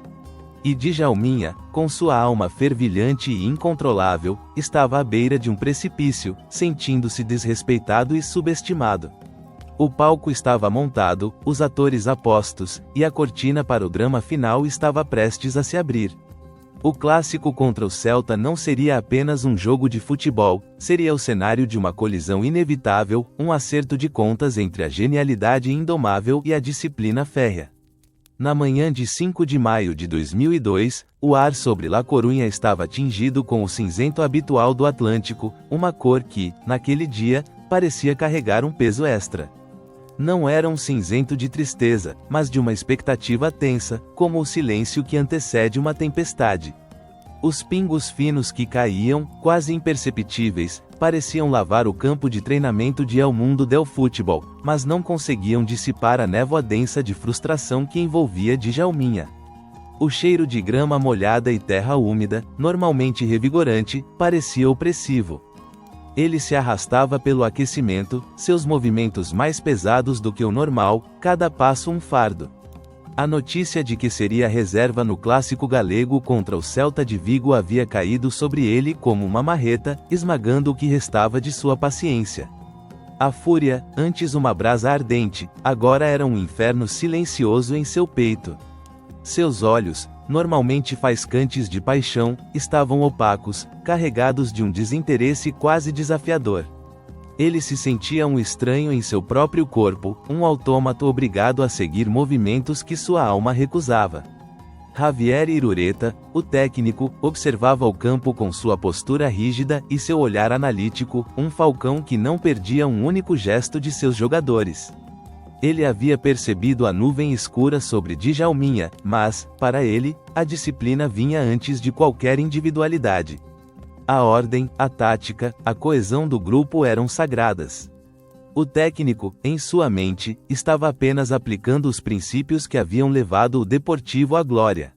E Djalminha, com sua alma fervilhante e incontrolável, estava à beira de um precipício, sentindo-se desrespeitado e subestimado. O palco estava montado, os atores a postos, e a cortina para o drama final estava prestes a se abrir. O clássico contra o Celta não seria apenas um jogo de futebol, seria o cenário de uma colisão inevitável, um acerto de contas entre a genialidade indomável e a disciplina férrea. Na manhã de 5 de maio de 2002, o ar sobre La Coruña estava tingido com o cinzento habitual do Atlântico, uma cor que, naquele dia, parecia carregar um peso extra. Não era um cinzento de tristeza, mas de uma expectativa tensa, como o silêncio que antecede uma tempestade. Os pingos finos que caíam, quase imperceptíveis, pareciam lavar o campo de treinamento de El Mundo del Futebol, mas não conseguiam dissipar a névoa densa de frustração que envolvia Djalminha. O cheiro de grama molhada e terra úmida, normalmente revigorante, parecia opressivo. Ele se arrastava pelo aquecimento, seus movimentos mais pesados do que o normal, cada passo um fardo. A notícia de que seria reserva no clássico galego contra o Celta de Vigo havia caído sobre ele como uma marreta, esmagando o que restava de sua paciência. A fúria, antes uma brasa ardente, agora era um inferno silencioso em seu peito. Seus olhos, normalmente faiscantes de paixão, estavam opacos, carregados de um desinteresse quase desafiador. Ele se sentia um estranho em seu próprio corpo, um autômato obrigado a seguir movimentos que sua alma recusava. Javier Irureta, o técnico, observava o campo com sua postura rígida e seu olhar analítico, um falcão que não perdia um único gesto de seus jogadores. Ele havia percebido a nuvem escura sobre Djalminha, mas, para ele, a disciplina vinha antes de qualquer individualidade. A ordem, a tática, a coesão do grupo eram sagradas. O técnico, em sua mente, estava apenas aplicando os princípios que haviam levado o Deportivo à glória.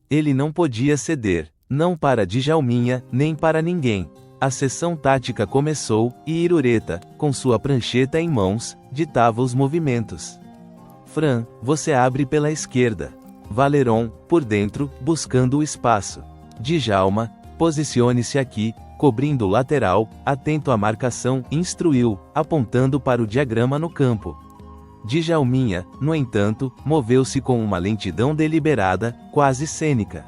Ele não podia ceder, não para Djalminha, nem para ninguém. A sessão tática começou, e Irureta, com sua prancheta em mãos, ditava os movimentos. Fran, você abre pela esquerda. Valerón, por dentro, buscando o espaço. Djalma, posicione-se aqui, cobrindo o lateral, atento à marcação, instruiu, apontando para o diagrama no campo. Djalminha, no entanto, moveu-se com uma lentidão deliberada, quase cênica.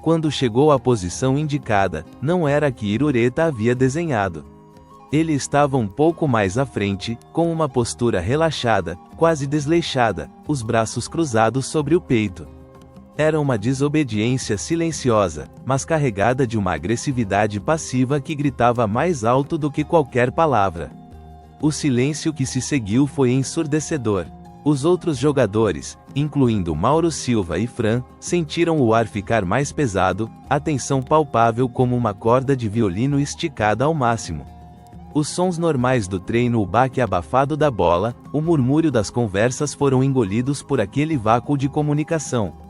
Quando chegou à posição indicada, não era a que Irureta havia desenhado. Ele estava um pouco mais à frente, com uma postura relaxada, quase desleixada, os braços cruzados sobre o peito. Era uma desobediência silenciosa, mas carregada de uma agressividade passiva que gritava mais alto do que qualquer palavra. O silêncio que se seguiu foi ensurdecedor. Os outros jogadores, incluindo Mauro Silva e Fran, sentiram o ar ficar mais pesado, a tensão palpável como uma corda de violino esticada ao máximo. Os sons normais do treino, o baque abafado da bola, o murmúrio das conversas foram engolidos por aquele vácuo de comunicação.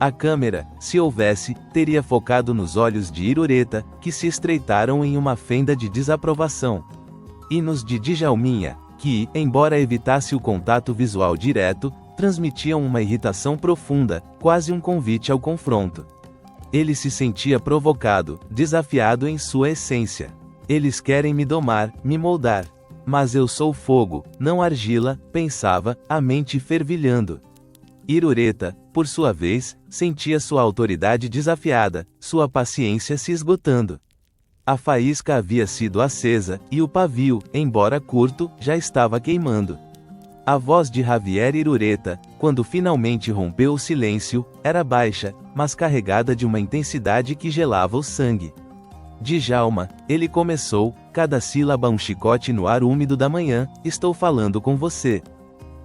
A câmera, se houvesse, teria focado nos olhos de Irureta, que se estreitaram em uma fenda de desaprovação. E nos de Djalminha, que, embora evitasse o contato visual direto, transmitiam uma irritação profunda, quase um convite ao confronto. Ele se sentia provocado, desafiado em sua essência. Eles querem me domar, me moldar. Mas eu sou fogo, não argila, pensava, a mente fervilhando. Irureta, por sua vez, sentia sua autoridade desafiada, sua paciência se esgotando. A faísca havia sido acesa, e o pavio, embora curto, já estava queimando. A voz de Javier Irureta, quando finalmente rompeu o silêncio, era baixa, mas carregada de uma intensidade que gelava o sangue. Djalma, ele começou, cada sílaba um chicote no ar úmido da manhã, estou falando com você.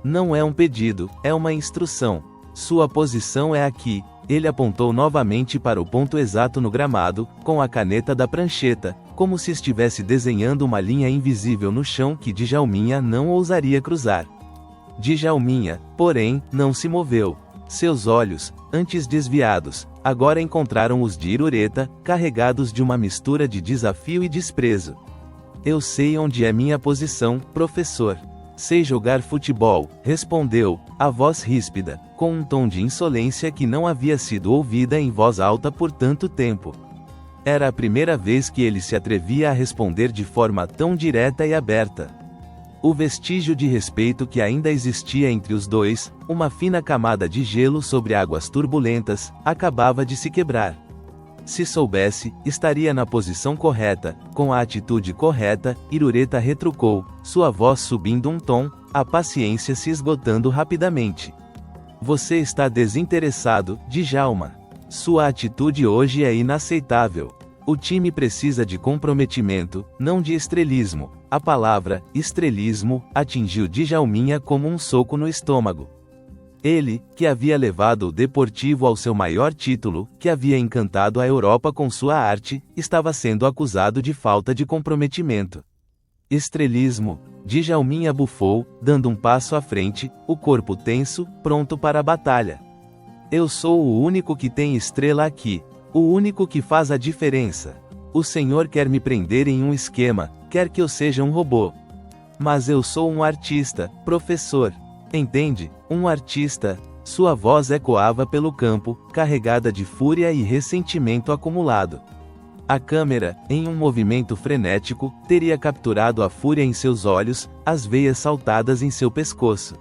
Não é um pedido, é uma instrução. Sua posição é aqui, Ele apontou novamente para o ponto exato no gramado, com a caneta da prancheta, como se estivesse desenhando uma linha invisível no chão que Djalminha não ousaria cruzar. Djalminha, porém, não se moveu. Seus olhos, antes desviados, agora encontraram os de Irureta, carregados de uma mistura de desafio e desprezo. Eu sei onde é minha posição, professor. Sei jogar futebol, respondeu, a voz ríspida, com um tom de insolência que não havia sido ouvida em voz alta por tanto tempo. Era a primeira vez que ele se atrevia a responder de forma tão direta e aberta. O vestígio de respeito que ainda existia entre os dois, uma fina camada de gelo sobre águas turbulentas, acabava de se quebrar. Se soubesse, estaria na posição correta, com a atitude correta, Irureta retrucou, sua voz subindo um tom, a paciência se esgotando rapidamente. Você está desinteressado, Djalma. Sua atitude hoje é inaceitável. O time precisa de comprometimento, não de estrelismo. A palavra, estrelismo, atingiu Djalminha como um soco no estômago. Ele, que havia levado o Deportivo ao seu maior título, que havia encantado a Europa com sua arte, estava sendo acusado de falta de comprometimento. Estrelismo, Djalminha bufou, dando um passo à frente, o corpo tenso, pronto para a batalha. Eu sou o único que tem estrela aqui, o único que faz a diferença. O senhor quer me prender em um esquema, quer que eu seja um robô. Mas eu sou um artista, professor. Entende? Um artista. Sua voz ecoava pelo campo, carregada de fúria e ressentimento acumulado. A câmera, em um movimento frenético, teria capturado a fúria em seus olhos, as veias saltadas em seu pescoço.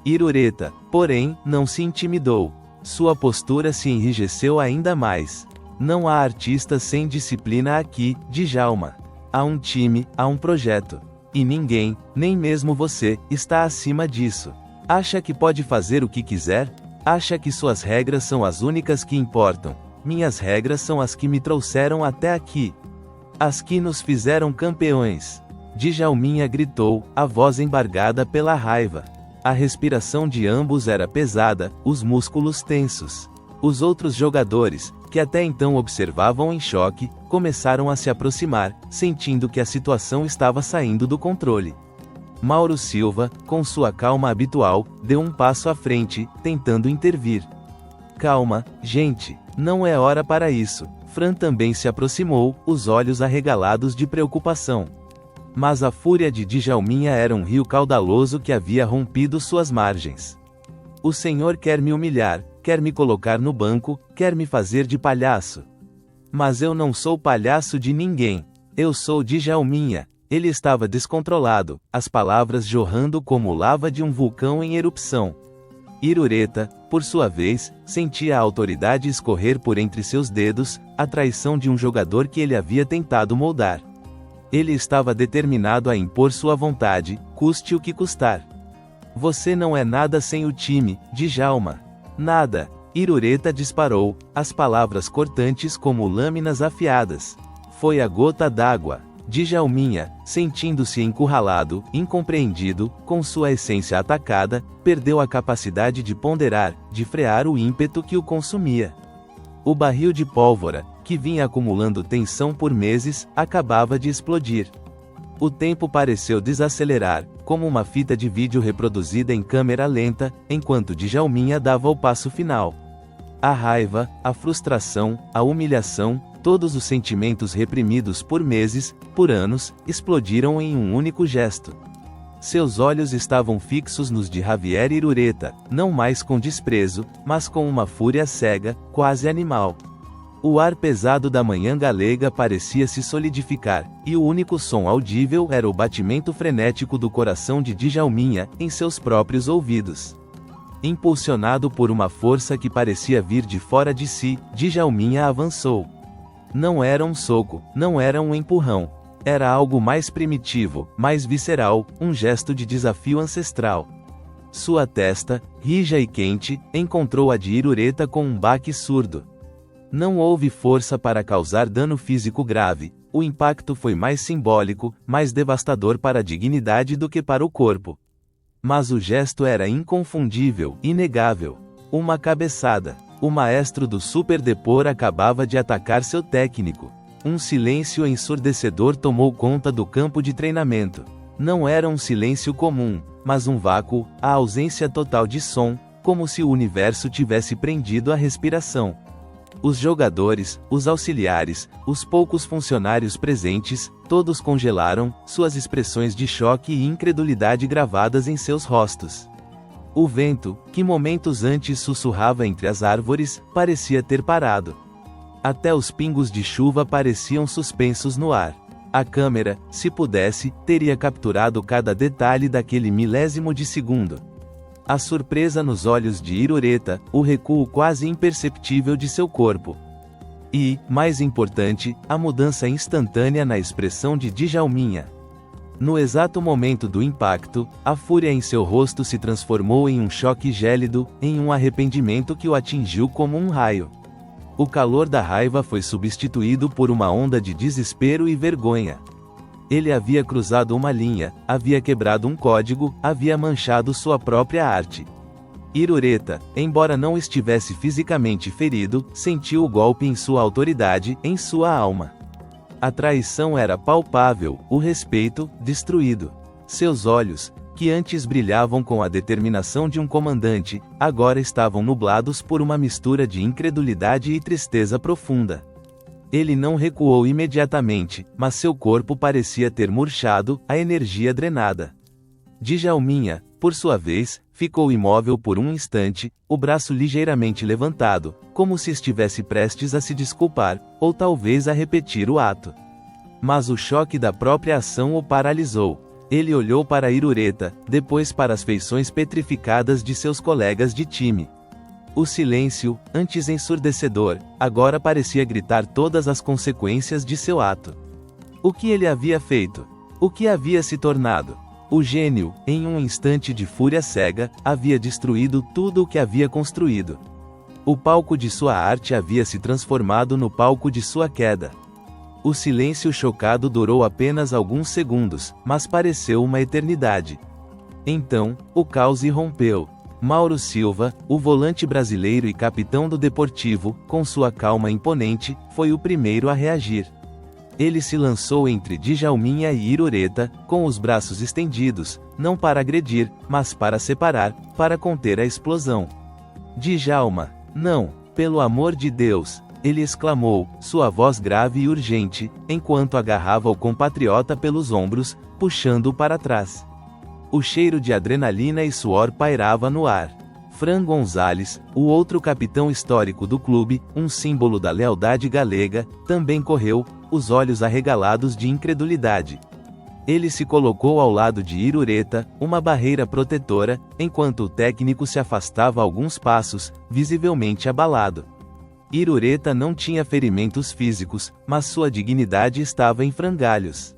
Irureta, porém, não se intimidou. Sua postura se enrijeceu ainda mais. Não há artistas sem disciplina aqui, Djalma. Há um time, há um projeto. E ninguém, nem mesmo você, está acima disso. Acha que pode fazer o que quiser? Acha que suas regras são as únicas que importam? Minhas regras são as que me trouxeram até aqui. As que nos fizeram campeões. Djalminha gritou, a voz embargada pela raiva. A respiração de ambos era pesada, os músculos tensos. Os outros jogadores, que até então observavam em choque, começaram a se aproximar, sentindo que a situação estava saindo do controle. Mauro Silva, com sua calma habitual, deu um passo à frente, tentando intervir. Calma, gente, não é hora para isso. Fran também se aproximou, os olhos arregalados de preocupação. Mas a fúria de Djalminha era um rio caudaloso que havia rompido suas margens. O senhor quer me humilhar, quer me colocar no banco, quer me fazer de palhaço. Mas eu não sou palhaço de ninguém. Eu sou Djalminha. Ele estava descontrolado, as palavras jorrando como lava de um vulcão em erupção. Irureta, por sua vez, sentia a autoridade escorrer por entre seus dedos, a traição de um jogador que ele havia tentado moldar. Ele estava determinado a impor sua vontade, custe o que custar. Você não é nada sem o time, Djalma. Nada. Irureta disparou, as palavras cortantes como lâminas afiadas. Foi a gota d'água. Djalminha, sentindo-se encurralado, incompreendido, com sua essência atacada, perdeu a capacidade de ponderar, de frear o ímpeto que o consumia. O barril de pólvora, que vinha acumulando tensão por meses, acabava de explodir. O tempo pareceu desacelerar, como uma fita de vídeo reproduzida em câmera lenta, enquanto Djalminha dava o passo final. A raiva, a frustração, a humilhação, todos os sentimentos reprimidos por meses, por anos, explodiram em um único gesto. Seus olhos estavam fixos nos de Javier Irureta, não mais com desprezo, mas com uma fúria cega, quase animal. O ar pesado da manhã galega parecia se solidificar, e o único som audível era o batimento frenético do coração de Djalminha, em seus próprios ouvidos. Impulsionado por uma força que parecia vir de fora de si, Djalminha avançou. Não era um soco, não era um empurrão. Era algo mais primitivo, mais visceral, um gesto de desafio ancestral. Sua testa, rija e quente, encontrou a de Irureta com um baque surdo. Não houve força para causar dano físico grave, o impacto foi mais simbólico, mais devastador para a dignidade do que para o corpo. Mas o gesto era inconfundível, inegável. Uma cabeçada. O maestro do Super Depor acabava de atacar seu técnico. Um silêncio ensurdecedor tomou conta do campo de treinamento. Não era um silêncio comum, mas um vácuo, a ausência total de som, como se o universo tivesse prendido a respiração. Os jogadores, os auxiliares, os poucos funcionários presentes, todos congelaram, suas expressões de choque e incredulidade gravadas em seus rostos. O vento, que momentos antes sussurrava entre as árvores, parecia ter parado. Até os pingos de chuva pareciam suspensos no ar. A câmera, se pudesse, teria capturado cada detalhe daquele milésimo de segundo. A surpresa nos olhos de Irureta, o recuo quase imperceptível de seu corpo. E, mais importante, a mudança instantânea na expressão de Djalminha. No exato momento do impacto, a fúria em seu rosto se transformou em um choque gélido, em um arrependimento que o atingiu como um raio. O calor da raiva foi substituído por uma onda de desespero e vergonha. Ele havia cruzado uma linha, havia quebrado um código, havia manchado sua própria arte. Irureta, embora não estivesse fisicamente ferido, sentiu o golpe em sua autoridade, em sua alma. A traição era palpável, o respeito, destruído. Seus olhos, que antes brilhavam com a determinação de um comandante, agora estavam nublados por uma mistura de incredulidade e tristeza profunda. Ele não recuou imediatamente, mas seu corpo parecia ter murchado, a energia drenada. Djalminha, por sua vez, ficou imóvel por um instante, o braço ligeiramente levantado, como se estivesse prestes a se desculpar, ou talvez a repetir o ato. Mas o choque da própria ação o paralisou. Ele olhou para Irureta, depois para as feições petrificadas de seus colegas de time. O silêncio, antes ensurdecedor, agora parecia gritar todas as consequências de seu ato. O que ele havia feito? O que havia se tornado? O gênio, em um instante de fúria cega, havia destruído tudo o que havia construído. O palco de sua arte havia se transformado no palco de sua queda. O silêncio chocado durou apenas alguns segundos, mas pareceu uma eternidade. Então, o caos irrompeu. Mauro Silva, o volante brasileiro e capitão do Deportivo, com sua calma imponente, foi o primeiro a reagir. Ele se lançou entre Djalminha e Irureta, com os braços estendidos, não para agredir, mas para separar, para conter a explosão. Djalma, não, pelo amor de Deus, ele exclamou, sua voz grave e urgente, enquanto agarrava o compatriota pelos ombros, puxando-o para trás. O cheiro de adrenalina e suor pairava no ar. Fran Gonzalez, o outro capitão histórico do clube, um símbolo da lealdade galega, também correu, os olhos arregalados de incredulidade. Ele se colocou ao lado de Irureta, uma barreira protetora, enquanto o técnico se afastava alguns passos, visivelmente abalado. Irureta não tinha ferimentos físicos, mas sua dignidade estava em frangalhos.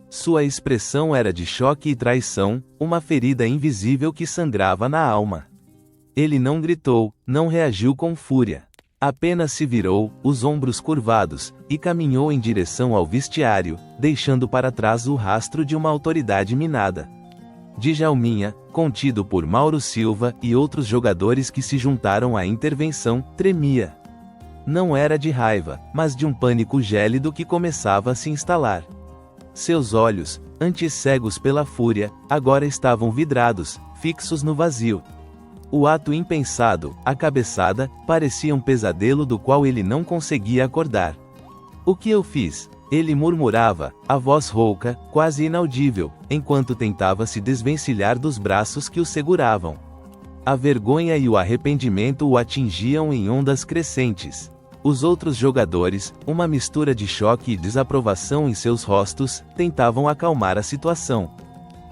Sua expressão era de choque e traição, uma ferida invisível que sangrava na alma. Ele não gritou, não reagiu com fúria. Apenas se virou, os ombros curvados, e caminhou em direção ao vestiário, deixando para trás o rastro de uma autoridade minada. Djalminha, contido por Mauro Silva e outros jogadores que se juntaram à intervenção, tremia. Não era de raiva, mas de um pânico gélido que começava a se instalar. Seus olhos, antes cegos pela fúria, agora estavam vidrados, fixos no vazio. O ato impensado, a cabeçada, parecia um pesadelo do qual ele não conseguia acordar. O que eu fiz? Ele murmurava, a voz rouca, quase inaudível, enquanto tentava se desvencilhar dos braços que o seguravam. A vergonha e o arrependimento o atingiam em ondas crescentes. Os outros jogadores, uma mistura de choque e desaprovação em seus rostos, tentavam acalmar a situação.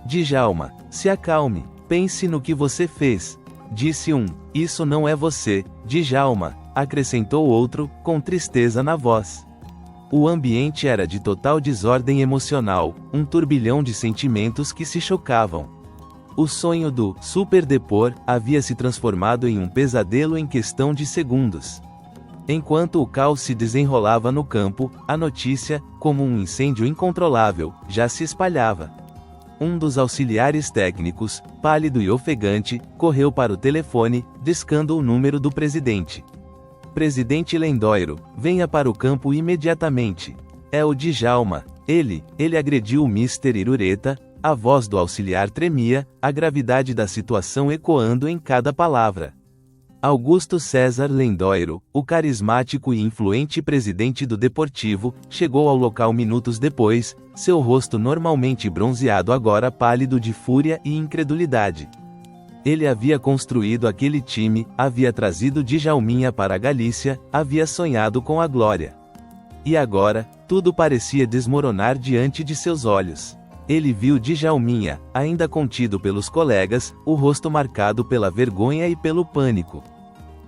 Djalma, se acalme, pense no que você fez. Disse um, isso não é você, Djalma, acrescentou outro, com tristeza na voz. O ambiente era de total desordem emocional, um turbilhão de sentimentos que se chocavam. O sonho do Super Depor havia se transformado em um pesadelo em questão de segundos. Enquanto o caos se desenrolava no campo, a notícia, como um incêndio incontrolável, já se espalhava. Um dos auxiliares técnicos, pálido e ofegante, correu para o telefone, discando o número do presidente. Presidente Lendoiro, venha para o campo imediatamente. É o Djalma. Ele agrediu o Mister Irureta. A voz do auxiliar tremia, a gravidade da situação ecoando em cada palavra. Augusto César Lendoiro, o carismático e influente presidente do Deportivo, chegou ao local minutos depois, seu rosto normalmente bronzeado agora pálido de fúria e incredulidade. Ele havia construído aquele time, havia trazido Djalminha para a Galícia, havia sonhado com a glória. E agora, tudo parecia desmoronar diante de seus olhos. Ele viu Djalminha, ainda contido pelos colegas, o rosto marcado pela vergonha e pelo pânico.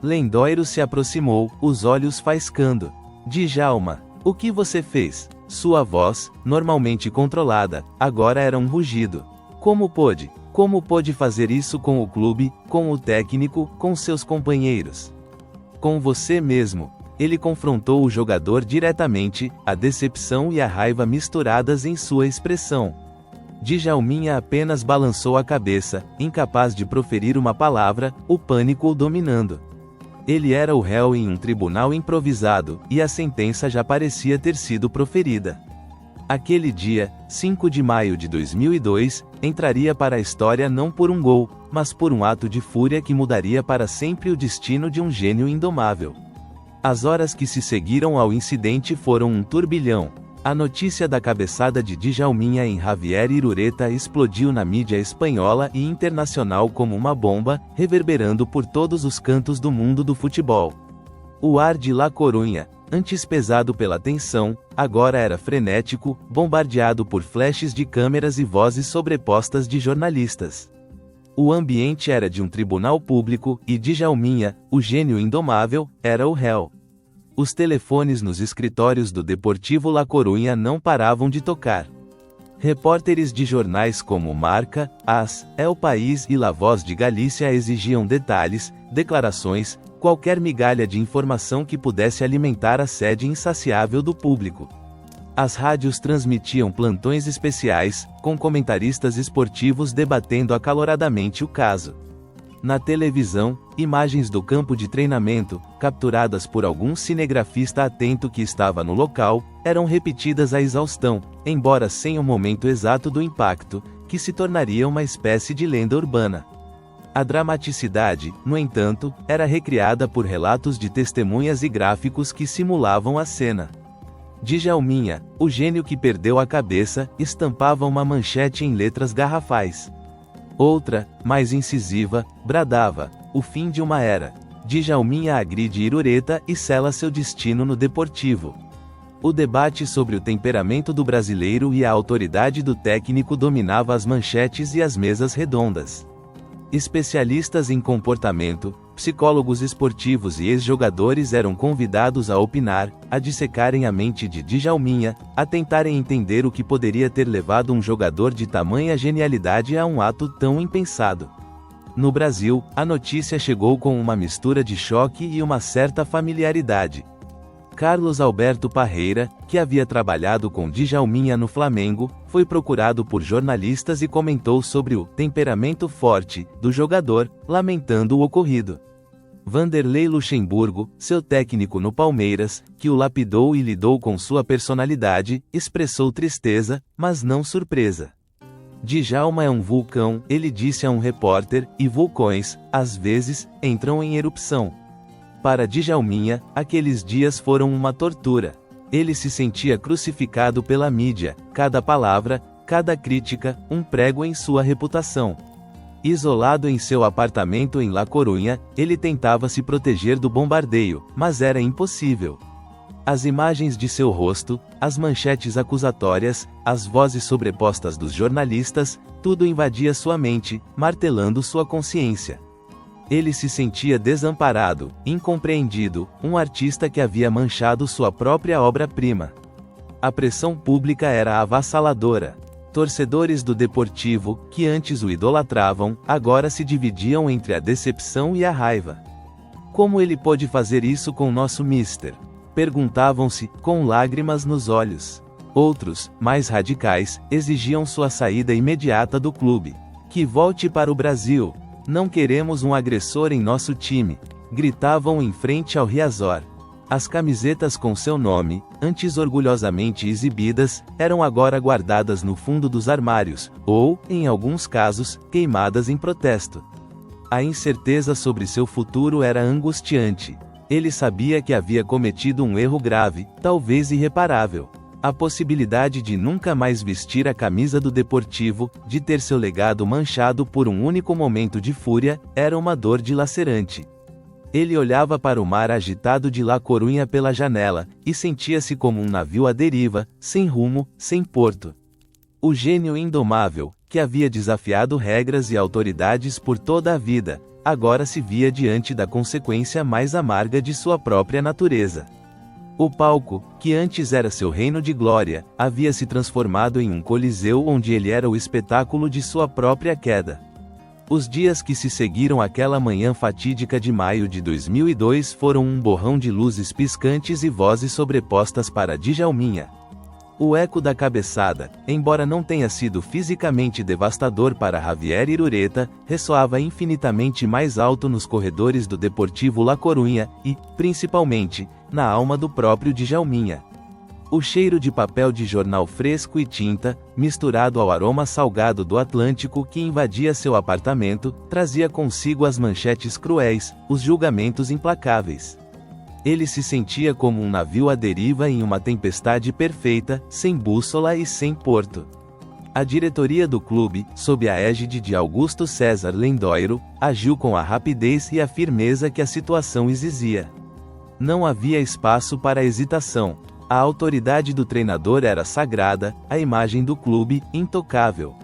Lendoiro se aproximou, os olhos faiscando. Djalma, o que você fez? Sua voz, normalmente controlada, agora era um rugido. Como pôde? Como pôde fazer isso com o clube, com o técnico, com seus companheiros? Com você mesmo. Ele confrontou o jogador diretamente, a decepção e a raiva misturadas em sua expressão. Djalminha apenas balançou a cabeça, incapaz de proferir uma palavra, o pânico o dominando. Ele era o réu em um tribunal improvisado, e a sentença já parecia ter sido proferida. Aquele dia, 5 de maio de 2002, entraria para a história não por um gol, mas por um ato de fúria que mudaria para sempre o destino de um gênio indomável. As horas que se seguiram ao incidente foram um turbilhão. A notícia da cabeçada de Djalminha em Javier Irureta explodiu na mídia espanhola e internacional como uma bomba, reverberando por todos os cantos do mundo do futebol. O ar de La Coruña, antes pesado pela tensão, agora era frenético, bombardeado por flashes de câmeras e vozes sobrepostas de jornalistas. O ambiente era de um tribunal público, e Djalminha, o gênio indomável, era o réu. Os telefones nos escritórios do Deportivo La Coruña não paravam de tocar. Repórteres de jornais como Marca, AS, El País e La Voz de Galícia exigiam detalhes, declarações, qualquer migalha de informação que pudesse alimentar a sede insaciável do público. As rádios transmitiam plantões especiais, com comentaristas esportivos debatendo acaloradamente o caso. Na televisão, imagens do campo de treinamento, capturadas por algum cinegrafista atento que estava no local, eram repetidas à exaustão, embora sem o momento exato do impacto, que se tornaria uma espécie de lenda urbana. A dramaticidade, no entanto, era recriada por relatos de testemunhas e gráficos que simulavam a cena. Djalminha, o gênio que perdeu a cabeça, estampava uma manchete em letras garrafais. Outra, mais incisiva, bradava: o fim de uma era. Djalminha agride Irureta e sela seu destino no Deportivo. O debate sobre o temperamento do brasileiro e a autoridade do técnico dominava as manchetes e as mesas redondas. Especialistas em comportamento, psicólogos esportivos e ex-jogadores eram convidados a opinar, a dissecarem a mente de Djalminha, a tentarem entender o que poderia ter levado um jogador de tamanha genialidade a um ato tão impensado. No Brasil, a notícia chegou com uma mistura de choque e uma certa familiaridade. Carlos Alberto Parreira, que havia trabalhado com Djalminha no Flamengo, foi procurado por jornalistas e comentou sobre o temperamento forte do jogador, lamentando o ocorrido. Vanderlei Luxemburgo, seu técnico no Palmeiras, que o lapidou e lidou com sua personalidade, expressou tristeza, mas não surpresa. Djalma é um vulcão, ele disse a um repórter, e vulcões, às vezes, entram em erupção. Para Djalminha, aqueles dias foram uma tortura. Ele se sentia crucificado pela mídia, cada palavra, cada crítica, um prego em sua reputação. Isolado em seu apartamento em La Coruña, ele tentava se proteger do bombardeio, mas era impossível. As imagens de seu rosto, as manchetes acusatórias, as vozes sobrepostas dos jornalistas, tudo invadia sua mente, martelando sua consciência. Ele se sentia desamparado, incompreendido, um artista que havia manchado sua própria obra-prima. A pressão pública era avassaladora. Torcedores do Deportivo, que antes o idolatravam, agora se dividiam entre a decepção e a raiva. Como ele pôde fazer isso com nosso mister? Perguntavam-se, com lágrimas nos olhos. Outros, mais radicais, exigiam sua saída imediata do clube. Que volte para o Brasil. Não queremos um agressor em nosso time. gritavam em frente ao Riazor. As camisetas com seu nome, antes orgulhosamente exibidas, eram agora guardadas no fundo dos armários, ou, em alguns casos, queimadas em protesto. A incerteza sobre seu futuro era angustiante. Ele sabia que havia cometido um erro grave, talvez irreparável. A possibilidade de nunca mais vestir a camisa do Deportivo, de ter seu legado manchado por um único momento de fúria, era uma dor dilacerante. Ele olhava para o mar agitado de La Coruña pela janela, e sentia-se como um navio à deriva, sem rumo, sem porto. O gênio indomável, que havia desafiado regras e autoridades por toda a vida, agora se via diante da consequência mais amarga de sua própria natureza. O palco, que antes era seu reino de glória, havia se transformado em um coliseu onde ele era o espetáculo de sua própria queda. Os dias que se seguiram àquela manhã fatídica de maio de 2002 foram um borrão de luzes piscantes e vozes sobrepostas para Djalminha. O eco da cabeçada, embora não tenha sido fisicamente devastador para Javier Irureta, ressoava infinitamente mais alto nos corredores do Deportivo La Coruña e, principalmente, na alma do próprio Djalminha. O cheiro de papel de jornal fresco e tinta, misturado ao aroma salgado do Atlântico que invadia seu apartamento, trazia consigo as manchetes cruéis, os julgamentos implacáveis. Ele se sentia como um navio à deriva em uma tempestade perfeita, sem bússola e sem porto. A diretoria do clube, sob a égide de Augusto César Lendoiro, agiu com a rapidez e a firmeza que a situação exigia. Não havia espaço para hesitação. A autoridade do treinador era sagrada, a imagem do clube, intocável.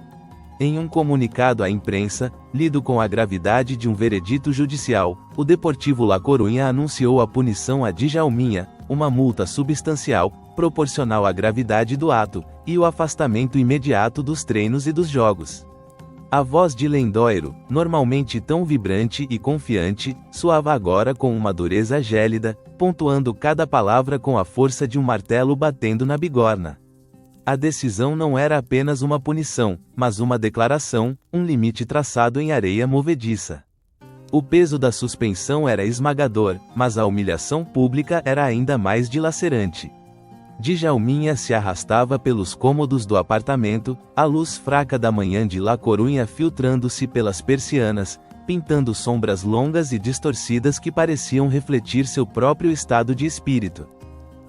Em um comunicado à imprensa, lido com a gravidade de um veredito judicial, o Deportivo La Coruña anunciou a punição a Djalminha, uma multa substancial, proporcional à gravidade do ato, e o afastamento imediato dos treinos e dos jogos. A voz de Lendoiro, normalmente tão vibrante e confiante, soava agora com uma dureza gélida, pontuando cada palavra com a força de um martelo batendo na bigorna. A decisão não era apenas uma punição, mas uma declaração, um limite traçado em areia movediça. O peso da suspensão era esmagador, mas a humilhação pública era ainda mais dilacerante. Djalminha se arrastava pelos cômodos do apartamento, a luz fraca da manhã de La Coruña filtrando-se pelas persianas, pintando sombras longas e distorcidas que pareciam refletir seu próprio estado de espírito.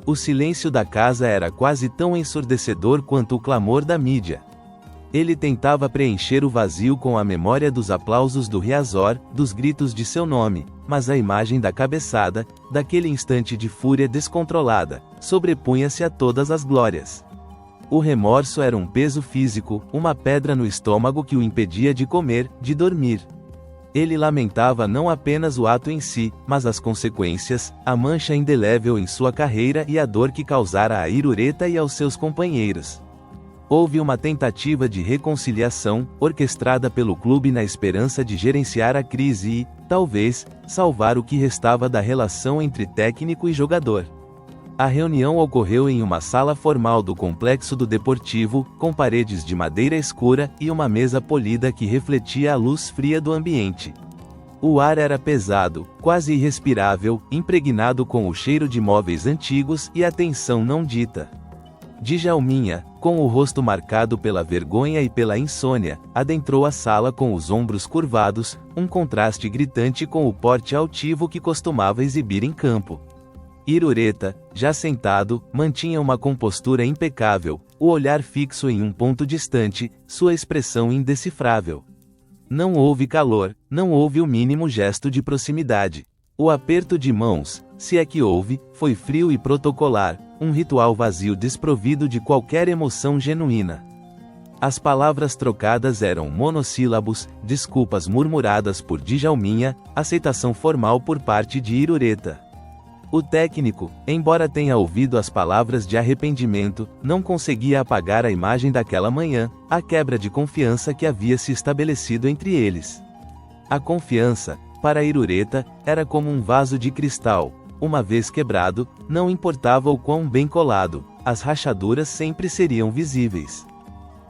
O silêncio da casa era quase tão ensurdecedor quanto o clamor da mídia. Ele tentava preencher o vazio com a memória dos aplausos do Riazor, dos gritos de seu nome, mas a imagem da cabeçada, daquele instante de fúria descontrolada, sobrepunha-se a todas as glórias. O remorso era um peso físico, uma pedra no estômago que o impedia de comer, de dormir. Ele lamentava não apenas o ato em si, mas as consequências, a mancha indelével em sua carreira e a dor que causara a Irureta e aos seus companheiros. Houve uma tentativa de reconciliação, orquestrada pelo clube na esperança de gerenciar a crise e, talvez, salvar o que restava da relação entre técnico e jogador. A reunião ocorreu em uma sala formal do complexo do Deportivo, com paredes de madeira escura e uma mesa polida que refletia a luz fria do ambiente. O ar era pesado, quase irrespirável, impregnado com o cheiro de móveis antigos e a tensão não dita. Djalminha, com o rosto marcado pela vergonha e pela insônia, adentrou a sala com os ombros curvados, um contraste gritante com o porte altivo que costumava exibir em campo. Irureta, já sentado, mantinha uma compostura impecável, o olhar fixo em um ponto distante, sua expressão indecifrável. Não houve calor, não houve o mínimo gesto de proximidade. O aperto de mãos, se é que houve, foi frio e protocolar, um ritual vazio desprovido de qualquer emoção genuína. As palavras trocadas eram monossílabos, desculpas murmuradas por Djalminha, aceitação formal por parte de Irureta. O técnico, embora tenha ouvido as palavras de arrependimento, não conseguia apagar a imagem daquela manhã, a quebra de confiança que havia se estabelecido entre eles. A confiança, para Irureta, era como um vaso de cristal. Uma vez quebrado, não importava o quão bem colado, as rachaduras sempre seriam visíveis.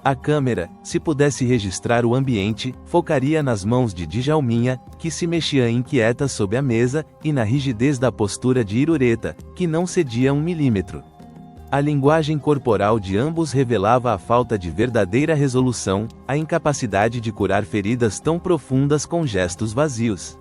A câmera, se pudesse registrar o ambiente, focaria nas mãos de Djalminha, que se mexia inquieta sob a mesa, e na rigidez da postura de Irureta, que não cedia 1 milímetro. A linguagem corporal de ambos revelava a falta de verdadeira resolução, a incapacidade de curar feridas tão profundas com gestos vazios.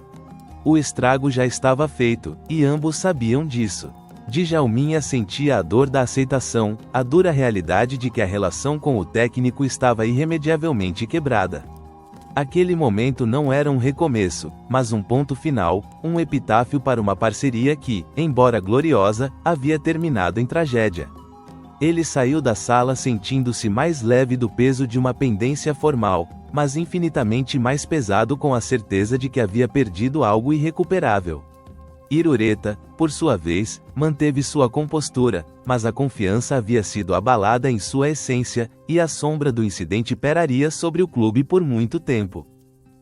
O estrago já estava feito, e ambos sabiam disso. Djalminha sentia a dor da aceitação, a dura realidade de que a relação com o técnico estava irremediavelmente quebrada. Aquele momento não era um recomeço, mas um ponto final, um epitáfio para uma parceria que, embora gloriosa, havia terminado em tragédia. Ele saiu da sala sentindo-se mais leve do peso de uma pendência formal, mas infinitamente mais pesado com a certeza de que havia perdido algo irrecuperável. Irureta, por sua vez, manteve sua compostura, mas a confiança havia sido abalada em sua essência, e a sombra do incidente pairaria sobre o clube por muito tempo.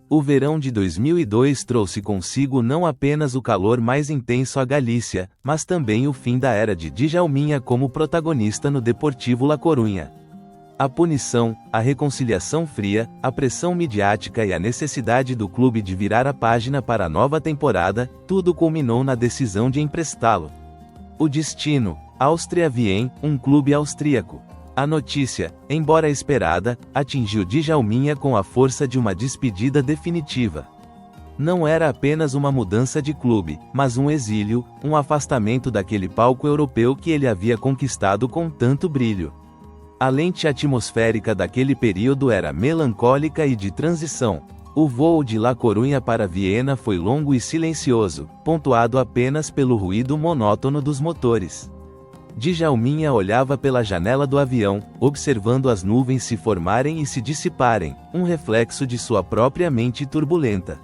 O verão de 2002 trouxe consigo não apenas o calor mais intenso à Galícia, mas também o fim da era de Djalminha como protagonista no Deportivo La Coruña. A punição, a reconciliação fria, a pressão midiática e a necessidade do clube de virar a página para a nova temporada, tudo culminou na decisão de emprestá-lo. O destino, Áustria Wien, um clube austríaco. A notícia, embora esperada, atingiu Djalminha com a força de uma despedida definitiva. Não era apenas uma mudança de clube, mas um exílio, um afastamento daquele palco europeu que ele havia conquistado com tanto brilho. A lente atmosférica daquele período era melancólica e de transição. O voo de La Coruña para Viena foi longo e silencioso, pontuado apenas pelo ruído monótono dos motores. Djalminha olhava pela janela do avião, observando as nuvens se formarem e se dissiparem, um reflexo de sua própria mente turbulenta.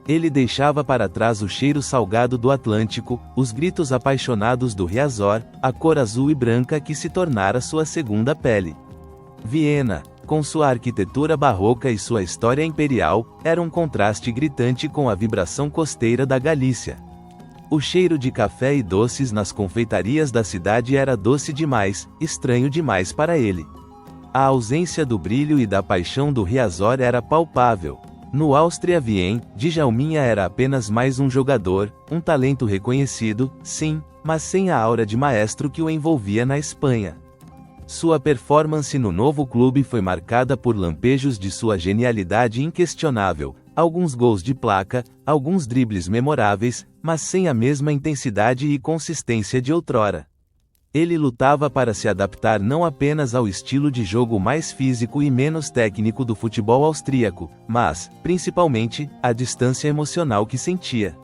Ele deixava para trás o cheiro salgado do Atlântico, os gritos apaixonados do Riazor, a cor azul e branca que se tornara sua segunda pele. Viena, com sua arquitetura barroca e sua história imperial, era um contraste gritante com a vibração costeira da Galícia. O cheiro de café e doces nas confeitarias da cidade era doce demais, estranho demais para ele. A ausência do brilho e da paixão do Riazor era palpável. No Áustria Wien, Djalminha era apenas mais um jogador, um talento reconhecido, sim, mas sem a aura de maestro que o envolvia na Espanha. Sua performance no novo clube foi marcada por lampejos de sua genialidade inquestionável, alguns gols de placa, alguns dribles memoráveis, mas sem a mesma intensidade e consistência de outrora. Ele lutava para se adaptar não apenas ao estilo de jogo mais físico e menos técnico do futebol austríaco, mas, principalmente, à distância emocional que sentia.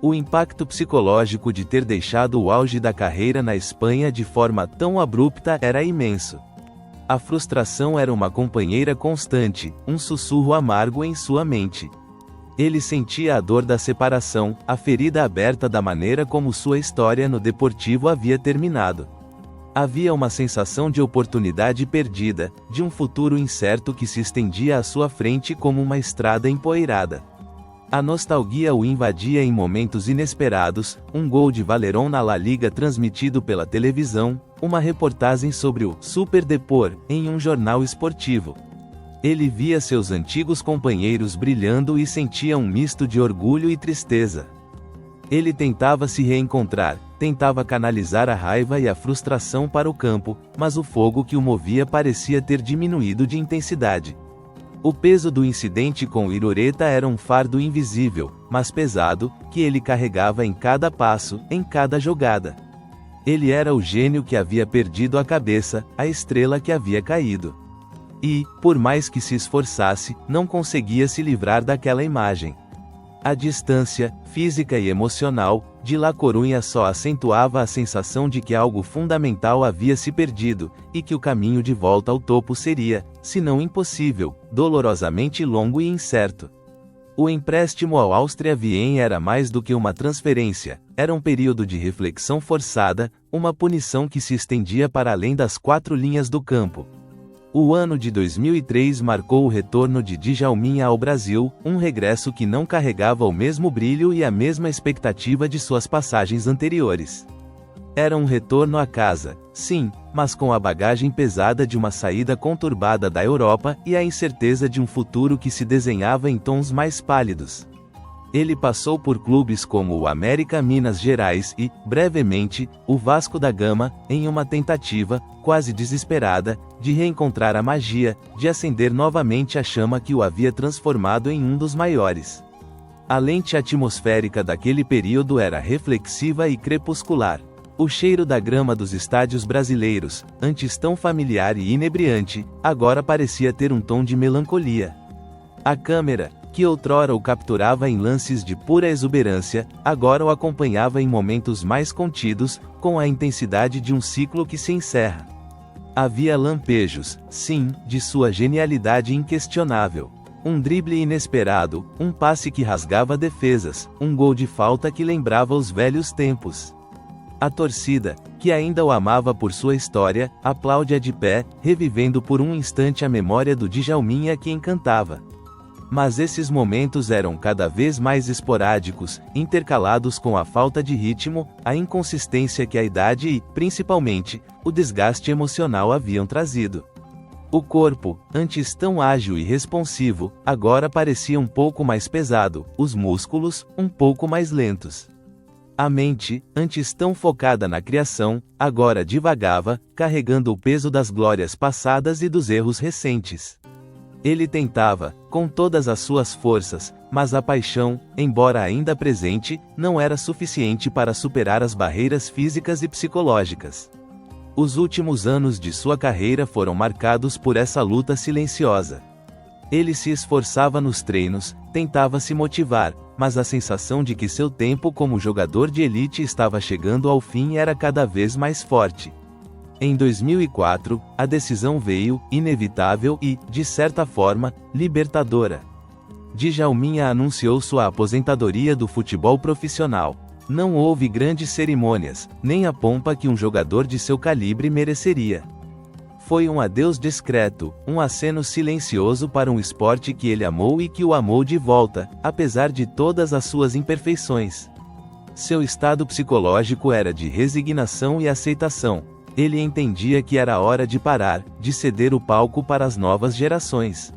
O impacto psicológico de ter deixado o auge da carreira na Espanha de forma tão abrupta era imenso. A frustração era uma companheira constante, um sussurro amargo em sua mente. Ele sentia a dor da separação, a ferida aberta da maneira como sua história no Deportivo havia terminado. Havia uma sensação de oportunidade perdida, de um futuro incerto que se estendia à sua frente como uma estrada empoeirada. A nostalgia o invadia em momentos inesperados, um gol de Valerón na La Liga transmitido pela televisão, uma reportagem sobre o Super Depor, em um jornal esportivo. Ele via seus antigos companheiros brilhando e sentia um misto de orgulho e tristeza. Ele tentava se reencontrar, tentava canalizar a raiva e a frustração para o campo, mas o fogo que o movia parecia ter diminuído de intensidade. O peso do incidente com Irureta era um fardo invisível, mas pesado, que ele carregava em cada passo, em cada jogada. Ele era o gênio que havia perdido a cabeça, a estrela que havia caído. E, por mais que se esforçasse, não conseguia se livrar daquela imagem. A distância, física e emocional, de La Coruña só acentuava a sensação de que algo fundamental havia se perdido, e que o caminho de volta ao topo seria, se não impossível, dolorosamente longo e incerto. O empréstimo ao Áustria Wien era mais do que uma transferência, era um período de reflexão forçada, uma punição que se estendia para além das 4 linhas do campo. O ano de 2003 marcou o retorno de Djalminha ao Brasil, um regresso que não carregava o mesmo brilho e a mesma expectativa de suas passagens anteriores. Era um retorno à casa, sim, mas com a bagagem pesada de uma saída conturbada da Europa e a incerteza de um futuro que se desenhava em tons mais pálidos. Ele passou por clubes como o América Minas Gerais e, brevemente, o Vasco da Gama, em uma tentativa, quase desesperada, de reencontrar a magia, de acender novamente a chama que o havia transformado em um dos maiores. A lente atmosférica daquele período era reflexiva e crepuscular. O cheiro da grama dos estádios brasileiros, antes tão familiar e inebriante, agora parecia ter um tom de melancolia. A câmera, que outrora o capturava em lances de pura exuberância, agora o acompanhava em momentos mais contidos, com a intensidade de um ciclo que se encerra. Havia lampejos, sim, de sua genialidade inquestionável. Um drible inesperado, um passe que rasgava defesas, um gol de falta que lembrava os velhos tempos. A torcida, que ainda o amava por sua história, aplaudia de pé, revivendo por um instante a memória do Djalminha que encantava. Mas esses momentos eram cada vez mais esporádicos, intercalados com a falta de ritmo, a inconsistência que a idade e, principalmente, o desgaste emocional haviam trazido. O corpo, antes tão ágil e responsivo, agora parecia um pouco mais pesado, os músculos, um pouco mais lentos. A mente, antes tão focada na criação, agora divagava, carregando o peso das glórias passadas e dos erros recentes. Ele tentava, com todas as suas forças, mas a paixão, embora ainda presente, não era suficiente para superar as barreiras físicas e psicológicas. Os últimos anos de sua carreira foram marcados por essa luta silenciosa. Ele se esforçava nos treinos, tentava se motivar, mas a sensação de que seu tempo como jogador de elite estava chegando ao fim era cada vez mais forte. Em 2004, a decisão veio, inevitável e, de certa forma, libertadora. Djalminha anunciou sua aposentadoria do futebol profissional. Não houve grandes cerimônias, nem a pompa que um jogador de seu calibre mereceria. Foi um adeus discreto, um aceno silencioso para um esporte que ele amou e que o amou de volta, apesar de todas as suas imperfeições. Seu estado psicológico era de resignação e aceitação. Ele entendia que era hora de parar, de ceder o palco para as novas gerações.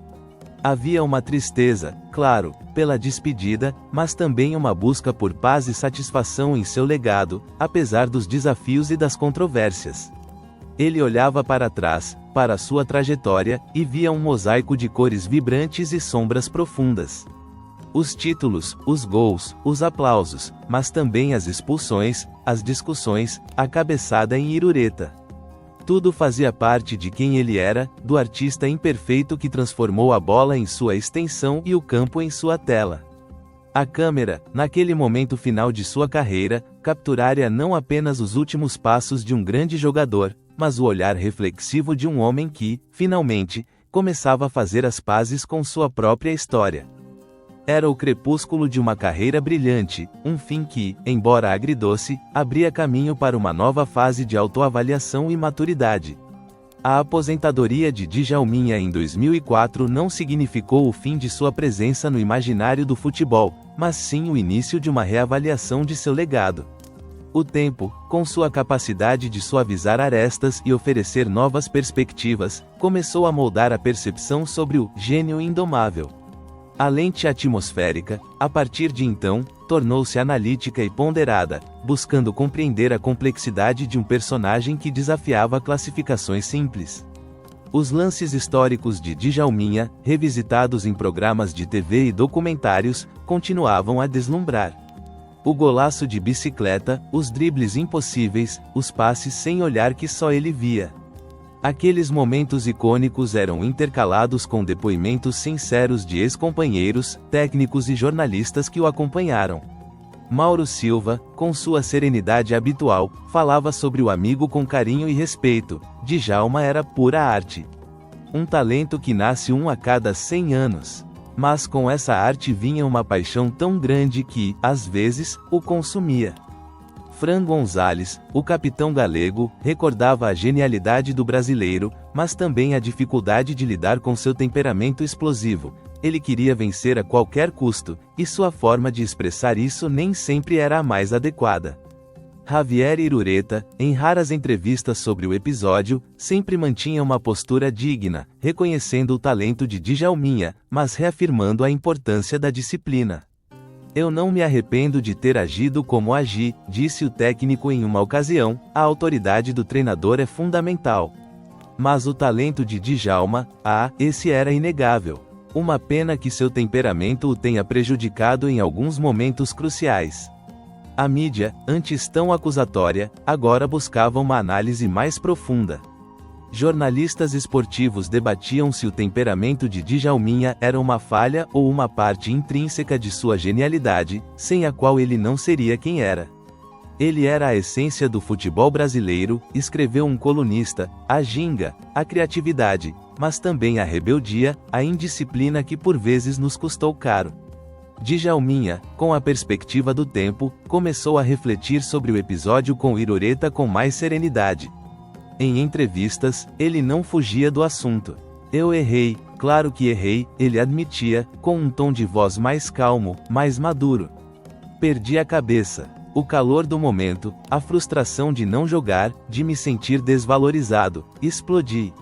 Havia uma tristeza, claro, pela despedida, mas também uma busca por paz e satisfação em seu legado, apesar dos desafios e das controvérsias. Ele olhava para trás, para sua trajetória, e via um mosaico de cores vibrantes e sombras profundas. Os títulos, os gols, os aplausos, mas também as expulsões, as discussões, a cabeçada em Irureta. Tudo fazia parte de quem ele era, do artista imperfeito que transformou a bola em sua extensão e o campo em sua tela. A câmera, naquele momento final de sua carreira, capturara não apenas os últimos passos de um grande jogador, mas o olhar reflexivo de um homem que, finalmente, começava a fazer as pazes com sua própria história. Era o crepúsculo de uma carreira brilhante, um fim que, embora agridoce, abria caminho para uma nova fase de autoavaliação e maturidade. A aposentadoria de Djalminha em 2004 não significou o fim de sua presença no imaginário do futebol, mas sim o início de uma reavaliação de seu legado. O tempo, com sua capacidade de suavizar arestas e oferecer novas perspectivas, começou a moldar a percepção sobre o gênio indomável. A lente atmosférica, a partir de então, tornou-se analítica e ponderada, buscando compreender a complexidade de um personagem que desafiava classificações simples. Os lances históricos de Djalminha, revisitados em programas de TV e documentários, continuavam a deslumbrar. O golaço de bicicleta, os dribles impossíveis, os passes sem olhar que só ele via. Aqueles momentos icônicos eram intercalados com depoimentos sinceros de ex-companheiros, técnicos e jornalistas que o acompanharam. Mauro Silva, com sua serenidade habitual, falava sobre o amigo com carinho e respeito. Djalma era pura arte. Um talento que nasce a cada 100 anos. Mas com essa arte vinha uma paixão tão grande que, às vezes, o consumia. Fran Gonzalez, o capitão galego, recordava a genialidade do brasileiro, mas também a dificuldade de lidar com seu temperamento explosivo. Ele queria vencer a qualquer custo, e sua forma de expressar isso nem sempre era a mais adequada. Javier Irureta, em raras entrevistas sobre o episódio, sempre mantinha uma postura digna, reconhecendo o talento de Djalminha, mas reafirmando a importância da disciplina. Eu não me arrependo de ter agido como agi, disse o técnico em uma ocasião, a autoridade do treinador é fundamental. Mas o talento de Djalma, esse era inegável. Uma pena que seu temperamento o tenha prejudicado em alguns momentos cruciais. A mídia, antes tão acusatória, agora buscava uma análise mais profunda. Jornalistas esportivos debatiam se o temperamento de Djalminha era uma falha ou uma parte intrínseca de sua genialidade, sem a qual ele não seria quem era. Ele era a essência do futebol brasileiro, escreveu um colunista, a ginga, a criatividade, mas também a rebeldia, a indisciplina que por vezes nos custou caro. Djalminha, com a perspectiva do tempo, começou a refletir sobre o episódio com Irureta com mais serenidade. Em entrevistas, ele não fugia do assunto. Eu errei, claro que errei, ele admitia, com um tom de voz mais calmo, mais maduro. Perdi a cabeça. O calor do momento, a frustração de não jogar, de me sentir desvalorizado, explodi.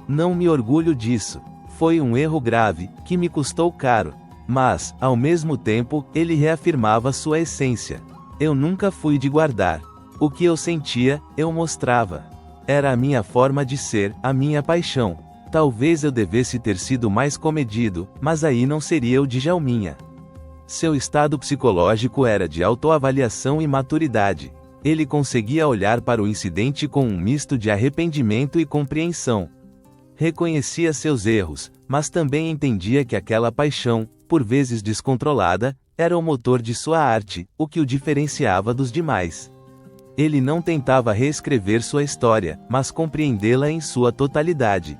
Não me orgulho disso. Foi um erro grave, que me custou caro. Mas, ao mesmo tempo, ele reafirmava sua essência. Eu nunca fui de guardar. O que eu sentia, eu mostrava. Era a minha forma de ser, a minha paixão. Talvez eu devesse ter sido mais comedido, mas aí não seria o Djalminha. Seu estado psicológico era de autoavaliação e maturidade. Ele conseguia olhar para o incidente com um misto de arrependimento e compreensão. Reconhecia seus erros, mas também entendia que aquela paixão, por vezes descontrolada, era o motor de sua arte, o que o diferenciava dos demais. Ele não tentava reescrever sua história, mas compreendê-la em sua totalidade.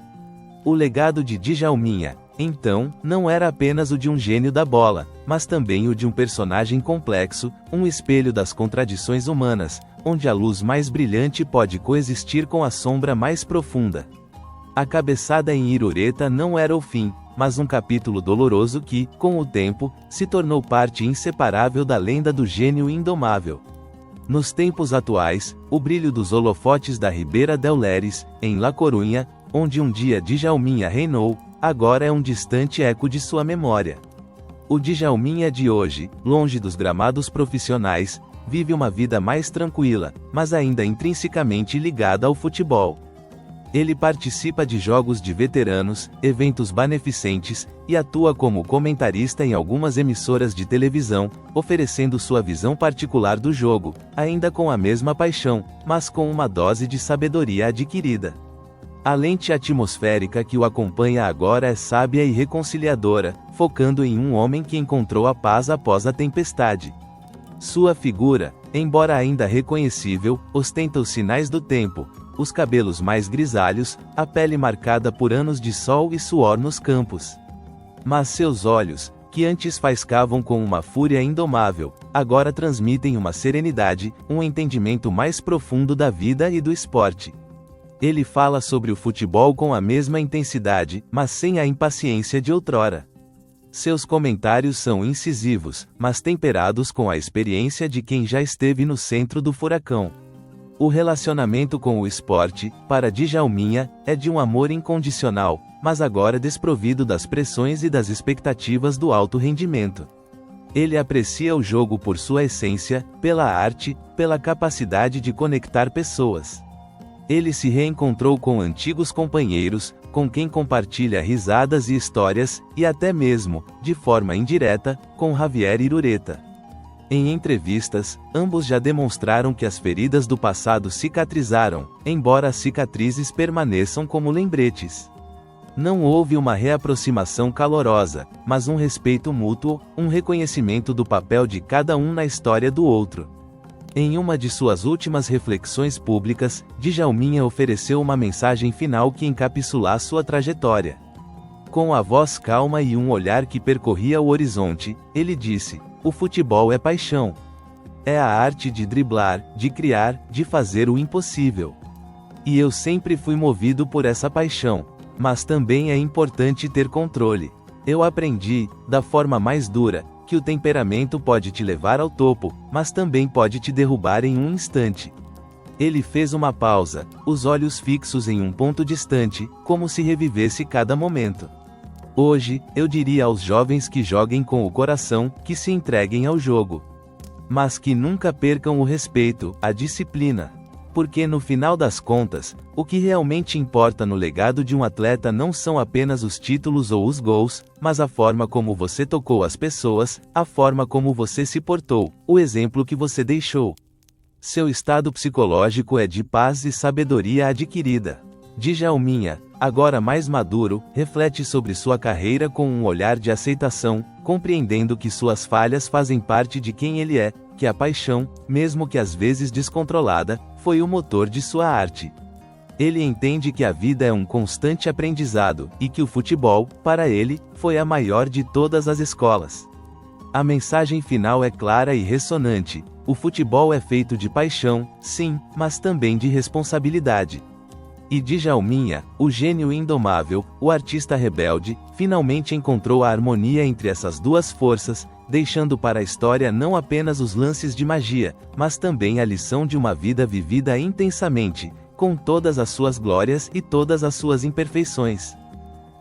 O legado de Djalminha, então, não era apenas o de um gênio da bola, mas também o de um personagem complexo, um espelho das contradições humanas, onde a luz mais brilhante pode coexistir com a sombra mais profunda. A cabeçada em Irureta não era o fim, mas um capítulo doloroso que, com o tempo, se tornou parte inseparável da lenda do gênio indomável. Nos tempos atuais, o brilho dos holofotes da Ribeira del Leres, em La Corunha, onde um dia Djalminha reinou, agora é um distante eco de sua memória. O Djalminha de hoje, longe dos gramados profissionais, vive uma vida mais tranquila, mas ainda intrinsecamente ligada ao futebol. Ele participa de jogos de veteranos, eventos beneficentes, e atua como comentarista em algumas emissoras de televisão, oferecendo sua visão particular do jogo, ainda com a mesma paixão, mas com uma dose de sabedoria adquirida. A lente atmosférica que o acompanha agora é sábia e reconciliadora, focando em um homem que encontrou a paz após a tempestade. Sua figura, embora ainda reconhecível, ostenta os sinais do tempo, os cabelos mais grisalhos, a pele marcada por anos de sol e suor nos campos. Mas seus olhos, que antes faiscavam com uma fúria indomável, agora transmitem uma serenidade, um entendimento mais profundo da vida e do esporte. Ele fala sobre o futebol com a mesma intensidade, mas sem a impaciência de outrora. Seus comentários são incisivos, mas temperados com a experiência de quem já esteve no centro do furacão. O relacionamento com o esporte, para Djalminha, é de um amor incondicional, mas agora desprovido das pressões e das expectativas do alto rendimento. Ele aprecia o jogo por sua essência, pela arte, pela capacidade de conectar pessoas. Ele se reencontrou com antigos companheiros, com quem compartilha risadas e histórias, e até mesmo, de forma indireta, com Javier Irureta. Em entrevistas, ambos já demonstraram que as feridas do passado cicatrizaram, embora as cicatrizes permaneçam como lembretes. Não houve uma reaproximação calorosa, mas um respeito mútuo, um reconhecimento do papel de cada um na história do outro. Em uma de suas últimas reflexões públicas, Djalminha ofereceu uma mensagem final que encapsulasse sua trajetória. Com a voz calma e um olhar que percorria o horizonte, ele disse: "O futebol é paixão. É a arte de driblar, de criar, de fazer o impossível. E eu sempre fui movido por essa paixão. Mas também é importante ter controle. Eu aprendi, da forma mais dura, que o temperamento pode te levar ao topo, mas também pode te derrubar em um instante. Ele fez uma pausa, os olhos fixos em um ponto distante, como se revivesse cada momento. Hoje, eu diria aos jovens que joguem com o coração, que se entreguem ao jogo. Mas que nunca percam o respeito, a disciplina. Porque no final das contas, o que realmente importa no legado de um atleta não são apenas os títulos ou os gols, mas a forma como você tocou as pessoas, a forma como você se portou, o exemplo que você deixou. Seu estado psicológico é de paz e sabedoria adquirida. Djalminha, agora mais maduro, reflete sobre sua carreira com um olhar de aceitação, compreendendo que suas falhas fazem parte de quem ele é, que a paixão, mesmo que às vezes descontrolada, foi o motor de sua arte. Ele entende que a vida é um constante aprendizado, e que o futebol, para ele, foi a maior de todas as escolas. A mensagem final é clara e ressonante: o futebol é feito de paixão, sim, mas também de responsabilidade. E Djalminha, o gênio indomável, o artista rebelde, finalmente encontrou a harmonia entre essas duas forças, deixando para a história não apenas os lances de magia, mas também a lição de uma vida vivida intensamente, com todas as suas glórias e todas as suas imperfeições.